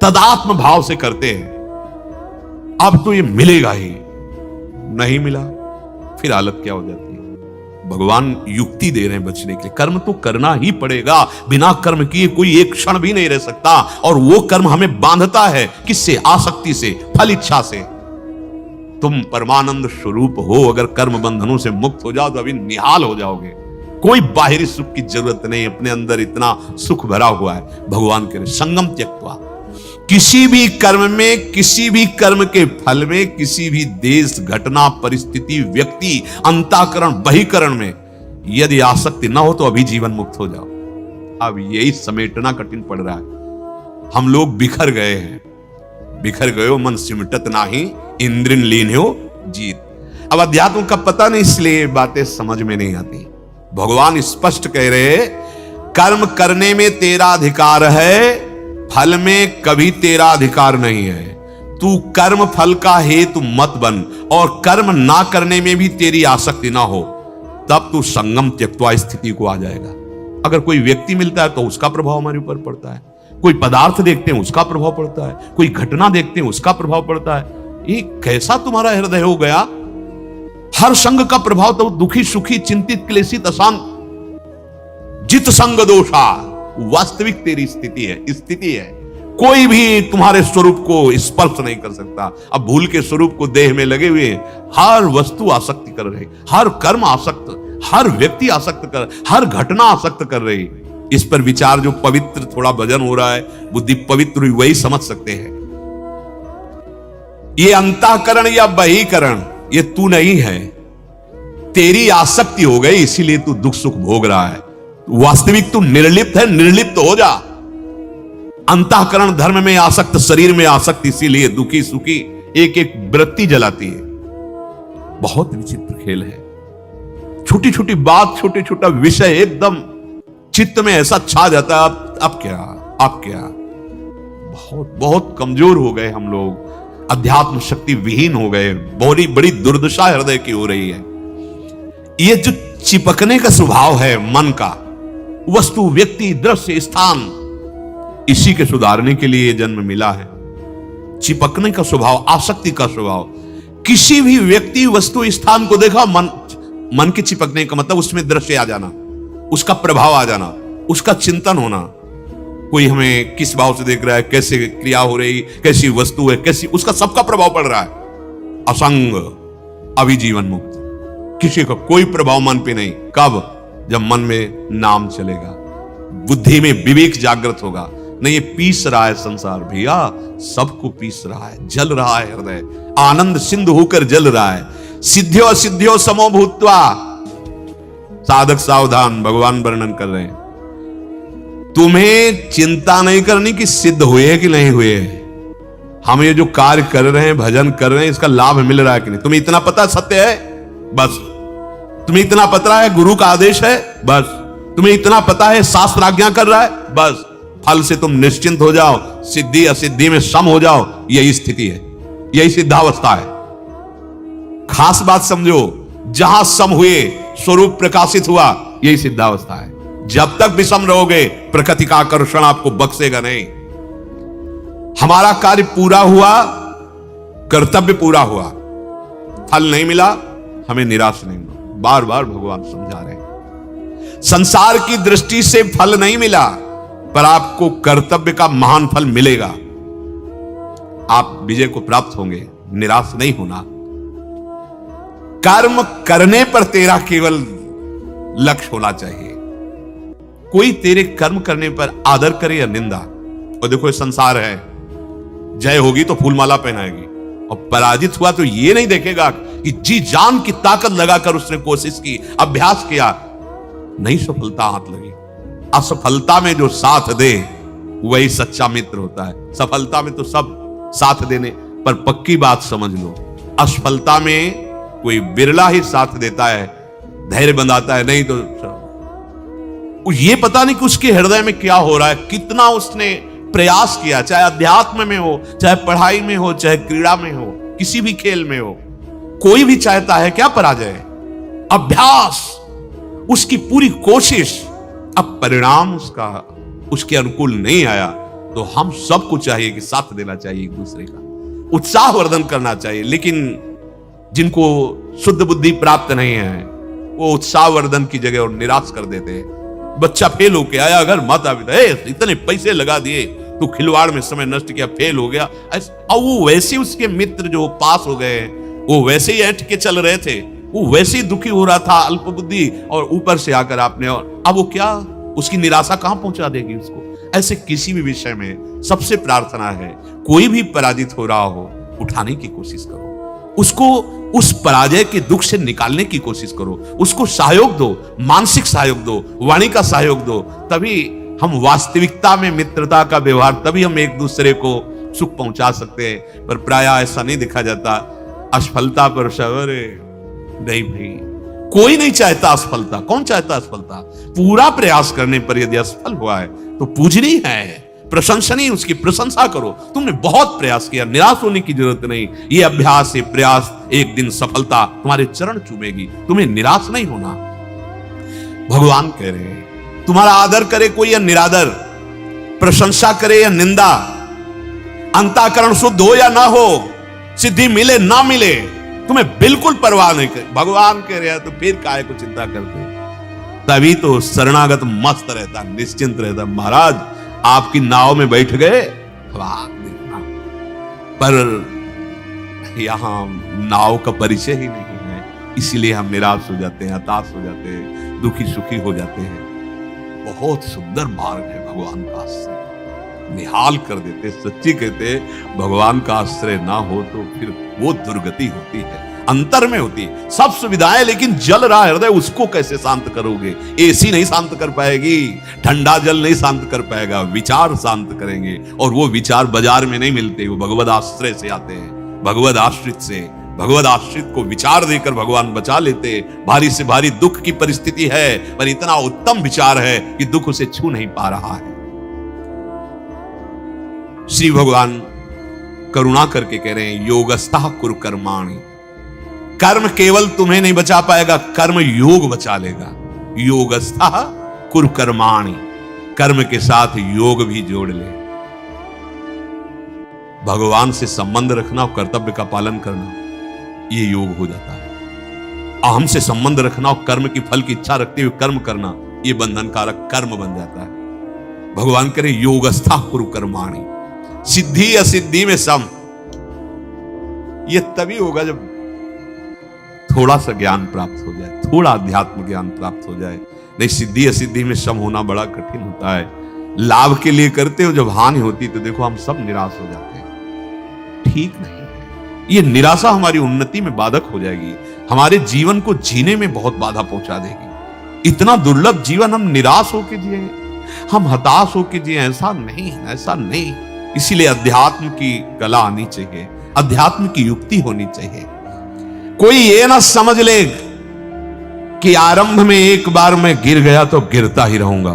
तदात्म भाव से करते हैं, अब तो ये मिलेगा ही, नहीं मिला फिर हालत क्या हो जाती है। भगवान युक्ति दे रहे हैं बचने के लिए। कर्म तो करना ही पड़ेगा, बिना कर्म किए कोई एक क्षण भी नहीं रह सकता। और वो कर्म हमें बांधता है, किससे? आसक्ति से, फल इच्छा से। तुम परमानंद स्वरूप हो, अगर कर्म बंधनों से मुक्त हो जाओ तो अभी निहाल हो जाओगे। कोई बाहरी सुख की जरूरत नहीं, अपने अंदर इतना सुख भरा हुआ है। भगवान के संगम त्यक्त्वा। किसी भी कर्म में, किसी भी कर्म के फल में, किसी भी देश, घटना, परिस्थिति, व्यक्ति, अंतःकरण, बहिकरण में यदि आसक्ति ना हो तो अभी जीवन मुक्त हो जाओ। अब यही समेटना कठिन पड़ रहा है। हम लोग बिखर गए हैं। बिखर गयो मन सिमटत नाही, इंद्रिन लीन्यो जीत। अब अध्यात्म का पता नहीं, इसलिए बातें समझ में नहीं आती। भगवान स्पष्ट कह रहे, कर्म करने में तेरा अधिकार है, फल में कभी तेरा अधिकार नहीं है। तू कर्म फल का हेतु मत बन, और कर्म ना करने में भी तेरी आसक्ति ना हो, तब तू संगम त्यक्त्वा स्थिति को आ जाएगा। अगर कोई व्यक्ति मिलता है तो उसका प्रभाव हमारे ऊपर पड़ता है, कोई पदार्थ देखते हैं उसका प्रभाव पड़ता है, कोई घटना देखते हैं उसका प्रभाव पड़ता है। ये कैसा तुम्हारा हृदय हो गया? हर संग का प्रभाव तो दुखी सुखी चिंतित क्लेशित अशांत जित संग दोषा। वास्तविक तेरी स्थिति है। कोई भी तुम्हारे स्वरूप को स्पर्श नहीं कर सकता। अब भूल के स्वरूप को देह में लगे हुए हर वस्तु आसक्ति कर रही, हर कर्म आसक्त, हर व्यक्ति आसक्त कर, हर घटना आसक्त कर रही। इस पर विचार, जो पवित्र थोड़ा भजन हो रहा है, बुद्धि पवित्र हुई, वही समझ सकते हैं। ये अंतःकरण या बहिकरण ये तू नहीं है, तेरी आसक्ति हो गई, इसीलिए तू दुख सुख भोग रहा है। वास्तविक तू निर्लिप्त है, निर्लिप्त हो जा। अंतःकरण धर्म में आसक्त, शरीर में आसक्त, इसीलिए दुखी सुखी एक एक वृत्ति जलाती है। बहुत विचित्र खेल है। छोटी छोटी बात, छोटे छोटा विषय एकदम चित्त में ऐसा छा जाता है, अब क्या। बहुत बहुत कमजोर हो गए हम लोग, अध्यात्म शक्ति विहीन हो गए। बड़ी दुर्दशा हृदय की हो रही है। ये जो चिपकने का स्वभाव है मन का, वस्तु, व्यक्ति, दृश्य, स्थान, इसी के सुधारने के लिए जन्म मिला है। चिपकने का स्वभाव, आसक्ति का स्वभाव। किसी भी व्यक्ति, वस्तु, स्थान को देखा, मन के चिपकने का मतलब उसमें दृश्य आ जाना, उसका प्रभाव आ जाना, उसका चिंतन होना। कोई हमें किस भाव से देख रहा है, कैसे क्रिया हो रही, कैसी वस्तु है, कैसी, उसका सबका प्रभाव पड़ रहा है। असंग, अभी जीवन मुक्त। किसी का कोई प्रभाव मन पे नहीं। कब? जब मन में नाम चलेगा, बुद्धि में विवेक जागृत होगा। नहीं, ये पीस रहा है संसार भैया, सबको पीस रहा है, जल रहा है हृदय, आनंद सिंधु होकर जल रहा है। सिद्धियो असिद्धियो समो भूत्वा। साधक सावधान, भगवान वर्णन कर रहे हैं। तुम्हें चिंता नहीं करनी कि सिद्ध हुए कि नहीं हुए। हम ये जो कार्य कर रहे हैं, भजन कर रहे हैं, इसका लाभ मिल रहा है कि नहीं। तुम्हें इतना पता सत्य है, बस। तुम्हें इतना पता है गुरु का आदेश है, बस। तुम्हें इतना पता है शास्त्र आज्ञा कर रहा है, बस। फल से तुम निश्चिंत हो जाओ, सिद्धि असिद्धि में सम हो जाओ। यही स्थिति है, यही सिद्धावस्था है। खास बात समझो, जहां सम हुए, स्वरूप प्रकाशित हुआ, यही सिद्धावस्था है। जब तक विषम रहोगे, प्रकृति का आकर्षण आपको बख्शेगा नहीं। हमारा कार्य पूरा हुआ, कर्तव्य पूरा हुआ, फल नहीं मिला, हमें निराश नहीं होना। बार बार भगवान समझा रहे हैं। संसार की दृष्टि से फल नहीं मिला, पर आपको कर्तव्य का महान फल मिलेगा। आप विजय को प्राप्त होंगे, निराश नहीं होना। कर्म करने पर तेरा केवल लक्ष्य होना चाहिए। कोई तेरे कर्म करने पर आदर करे या निंदा, और देखो ये संसार है, जय होगी तो फूलमाला पहनाएगी, और पराजित हुआ तो ये नहीं देखेगा कि जी जान की ताकत लगाकर उसने कोशिश की, अभ्यास किया, नहीं सफलता हाथ लगी। असफलता में जो साथ दे वही सच्चा मित्र होता है। सफलता में तो सब साथ देने, पर पक्की बात समझ लो, असफलता में कोई बिरला ही साथ देता है, धैर्य बंधाता है, नहीं तो ये पता नहीं कि उसके हृदय में क्या हो रहा है, कितना उसने प्रयास किया, चाहे अध्यात्म में हो, चाहे पढ़ाई में हो, चाहे क्रीड़ा में हो, किसी भी खेल में हो। कोई भी चाहता है क्या पराजय? अभ्यास, उसकी पूरी कोशिश, अब परिणाम उसके अनुकूल नहीं आया, तो हम सबको चाहिए कि साथ देना चाहिए, एक दूसरे का उत्साहवर्धन करना चाहिए। लेकिन जिनको शुद्ध बुद्धि प्राप्त नहीं है, वो उत्साहवर्धन की जगह और निराश कर देते हैं। बच्चा फेल होके आया, अगर माता पिता इतने पैसे लगा दिए, तो खिलवाड़ में समय नष्ट किया, फेल हो गया, और वो वैसे उसके मित्र जो पास हो गए, वो वैसे ही ऐंठ के चल रहे थे, वो वैसे ही दुखी हो रहा था, अल्पबुद्धि, और ऊपर से आकर आपने, और अब वो क्या, उसकी निराशा कहां पहुंचा देगी उसको। ऐसे किसी भी विषय में सबसे प्रार्थना है, कोई भी पराजित हो रहा हो, उठाने की कोशिश करो, उसको उस पराजय के दुख से निकालने की कोशिश करो, उसको सहयोग दो, मानसिक सहयोग दो, वाणी का सहयोग दो, तभी हम वास्तविकता में मित्रता का व्यवहार, तभी हम एक दूसरे को सुख पहुंचा सकते हैं। पर प्रायः ऐसा नहीं देखा जाता, असफलता पर सवरे नहीं भाई, कोई नहीं चाहता असफलता। कौन चाहता असफलता? पूरा प्रयास करने पर यदि असफल हुआ है तो पूजनीय है, प्रशंसनीय, उसकी प्रशंसा करो, तुमने बहुत प्रयास किया, निराश होने की जरूरत नहीं। ये अभ्यास, ये प्रयास, एक दिन सफलता तुम्हारे चरण चूमेगी, तुम्हें निराश नहीं होना। भगवान कह रहे हैं, तुम्हारा आदर करे कोई या निरादर, प्रशंसा करे या निंदा, अंतःकरण शुद्ध हो या ना हो, सिद्धि मिले ना मिले, तुम्हें बिल्कुल परवाह नहीं करे। भगवान कह रहे हैं तो फिर काहे को चिंता करते? तभी तो शरणागत मस्त रहता, निश्चिंत रहता। महाराज आपकी नाव में बैठ गए, देखना, पर यहां नाव का परिचय ही नहीं है, इसीलिए हम निराश हो जाते हैं, हताश हो जाते हैं, दुखी सुखी हो जाते हैं। बहुत सुंदर मार्ग है भगवान का आश्रय, निहाल कर देते। सच्ची कहते, भगवान का आश्रय ना हो तो फिर वो दुर्गति होती है, अंतर में होती है। सब सुविधाएं, लेकिन जल रहा हृदय, उसको कैसे शांत करोगे? एसी नहीं शांत कर पाएगी, ठंडा जल नहीं शांत कर पाएगा, विचार शांत करेंगे। और वो विचार बाजार में नहीं मिलते, वो भगवद आश्रय से आते हैं, भगवद आश्रित से। भगवद आश्रित को विचार देकर भगवान बचा लेते। भारी से भारी दुख की परिस्थिति है, पर इतना उत्तम विचार है कि दुख उसे छू नहीं पा रहा है। श्री भगवान करुणा करके कह रहे हैं, योगस्थः कुरु कर्माणि। कर्म केवल तुम्हें नहीं बचा पाएगा, कर्म योग बचा लेगा। योगस्थः कुरु कर्माणि, कर्म के साथ योग भी जोड़ ले। भगवान से संबंध रखना और कर्तव्य का पालन करना, ये योग हो जाता है। अहम से संबंध रखना और कर्म की फल की इच्छा रखते हुए कर्म करना, ये बंधनकारक कर्म बन जाता है। भगवान करे योगस्थः कुरु कर्माणि, सिद्धि असिद्धि में सम। ये तभी होगा जब थोड़ा सा ज्ञान प्राप्त हो जाए, थोड़ा अध्यात्म ज्ञान प्राप्त हो जाए। नहीं, सिद्धि असिद्धि में सम होना बड़ा कठिन होता है। लाभ के लिए करते हो, जब हानि होती तो देखो हम सब निराश हो जाते हैं। ठीक नहीं है, ये निराशा हमारी उन्नति में बाधक हो जाएगी, हमारे जीवन को जीने में बहुत बाधा पहुंचा देगी। इतना दुर्लभ जीवन हम निराश होकर जिए, हम हताश होकर जिए, ऐसा नहीं, ऐसा नहीं। इसीलिए अध्यात्म की कला आनी चाहिए, अध्यात्म की युक्ति होनी चाहिए। कोई ये ना समझ ले कि आरंभ में एक बार मैं गिर गया तो गिरता ही रहूंगा।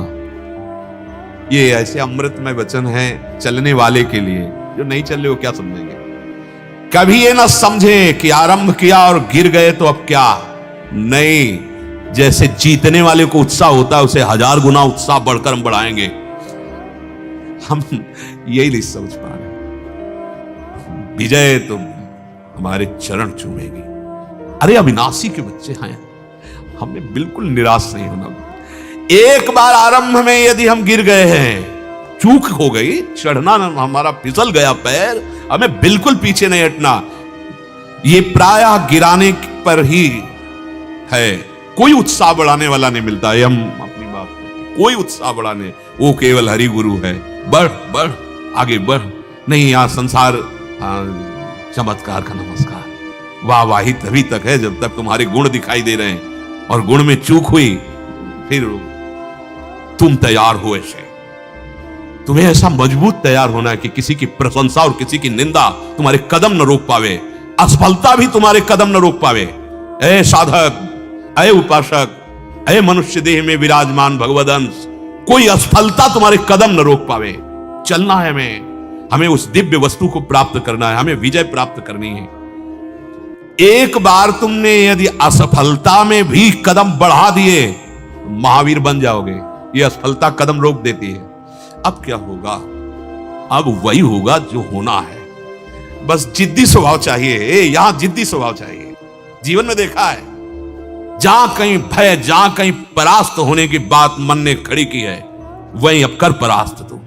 ये ऐसे अमृतमय वचन है चलने वाले के लिए, जो नहीं चल रहे वो क्या समझेंगे। कभी ये ना समझे कि आरंभ किया और गिर गए तो अब क्या नहीं। जैसे जीतने वाले को उत्साह होता है, उसे 1000 गुना उत्साह बढ़कर हम बढ़ाएंगे। हम यही नहीं समझ पा रहे। विजय तो हमारे चरण चूमेगी। अरे अविनाशी के बच्चे हैं, हमें बिल्कुल निराश नहीं होना। एक बार आरंभ में यदि हम गिर गए हैं, चूक हो गई, चढ़ना हमारा फिसल गया पैर, हमें बिल्कुल पीछे नहीं हटना। ये प्रायः गिराने पर ही है, कोई उत्साह बढ़ाने वाला नहीं मिलता है। हम अपनी बात करते, कोई उत्साह बढ़ाने, वो केवल हरि गुरु है। बढ़ बढ़ आगे बढ़, नहीं यहां संसार चमत्कार का नमस्कार। वाहवाही तभी तक है जब तक तुम्हारे गुण दिखाई दे रहे हैं, और गुण में चूक हुई फिर तुम तैयार हो ऐसे। तुम्हें ऐसा मजबूत तैयार होना है कि किसी की प्रशंसा और किसी की निंदा तुम्हारे कदम न रोक पावे, असफलता भी तुम्हारे कदम न रोक पावे। ऐ साधक, ऐ उपासक, ऐ मनुष्य देह में विराजमान भगवद अंश, कोई असफलता तुम्हारे कदम न रोक पावे। चलना है हमें उस दिव्य वस्तु को प्राप्त करना है, हमें विजय प्राप्त करनी है। एक बार तुमने यदि असफलता में भी कदम बढ़ा दिए, महावीर बन जाओगे। ये असफलता कदम रोक देती है। अब क्या होगा? अब वही होगा जो होना है। बस जिद्दी स्वभाव चाहिए, यहां जिद्दी स्वभाव चाहिए। जीवन में देखा है, जहां कहीं भय, जहां कहीं परास्त होने की बात मन ने खड़ी की है, वहीं अब कर परास्त तुम।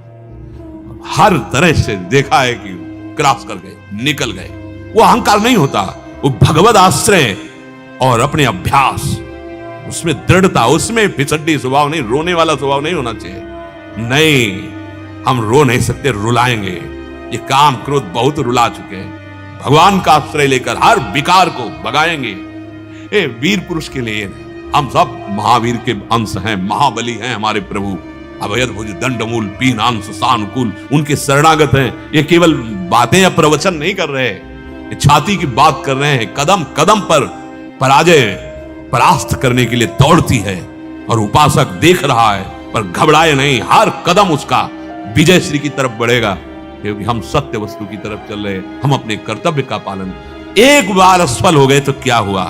हर तरह से देखा है कि क्रॉस कर गए, निकल गए। वो अहंकार नहीं होता, वो भगवद आश्रय और अपने अभ्यास, उसमें दृढ़ता, उसमें फिसड्डी स्वभाव नहीं, रोने वाला स्वभाव नहीं होना चाहिए। नहीं, हम रो नहीं सकते, रुलाएंगे। ये काम क्रोध बहुत रुला चुके हैं। भगवान का आश्रय लेकर हर विकार को भगाएंगे। ए वीर पुरुष के लिए हम सब महावीर के अंश हैं, महाबली हैं हमारे प्रभु। अभयद भुज दंडमूल पीनांश सानुकूल, उनके शरणागत हैं। ये केवल बातें या प्रवचन नहीं कर रहे, ये छाती की बात कर रहे हैं। कदम कदम पर पराजय परास्त करने के लिए दौड़ती है, और उपासक देख रहा है पर घबराए नहीं। हर कदम उसका विजय श्री की तरफ बढ़ेगा, क्योंकि हम सत्य वस्तु की तरफ चल रहे हैं। हम अपने कर्तव्य का पालन। एक बार असफल हो गए तो क्या हुआ?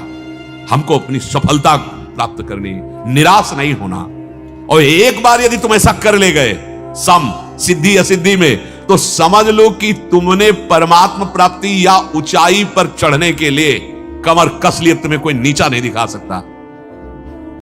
हमको अपनी सफलता प्राप्त करनी, निराश नहीं होना। और एक बार यदि तुम ऐसा कर ले गए सम सिद्धि असिद्धि में, तो समझ लो कि तुमने परमात्मा प्राप्ति या ऊंचाई पर चढ़ने के लिए कमर कस लिए, तुम्हें कोई नीचा नहीं दिखा सकता।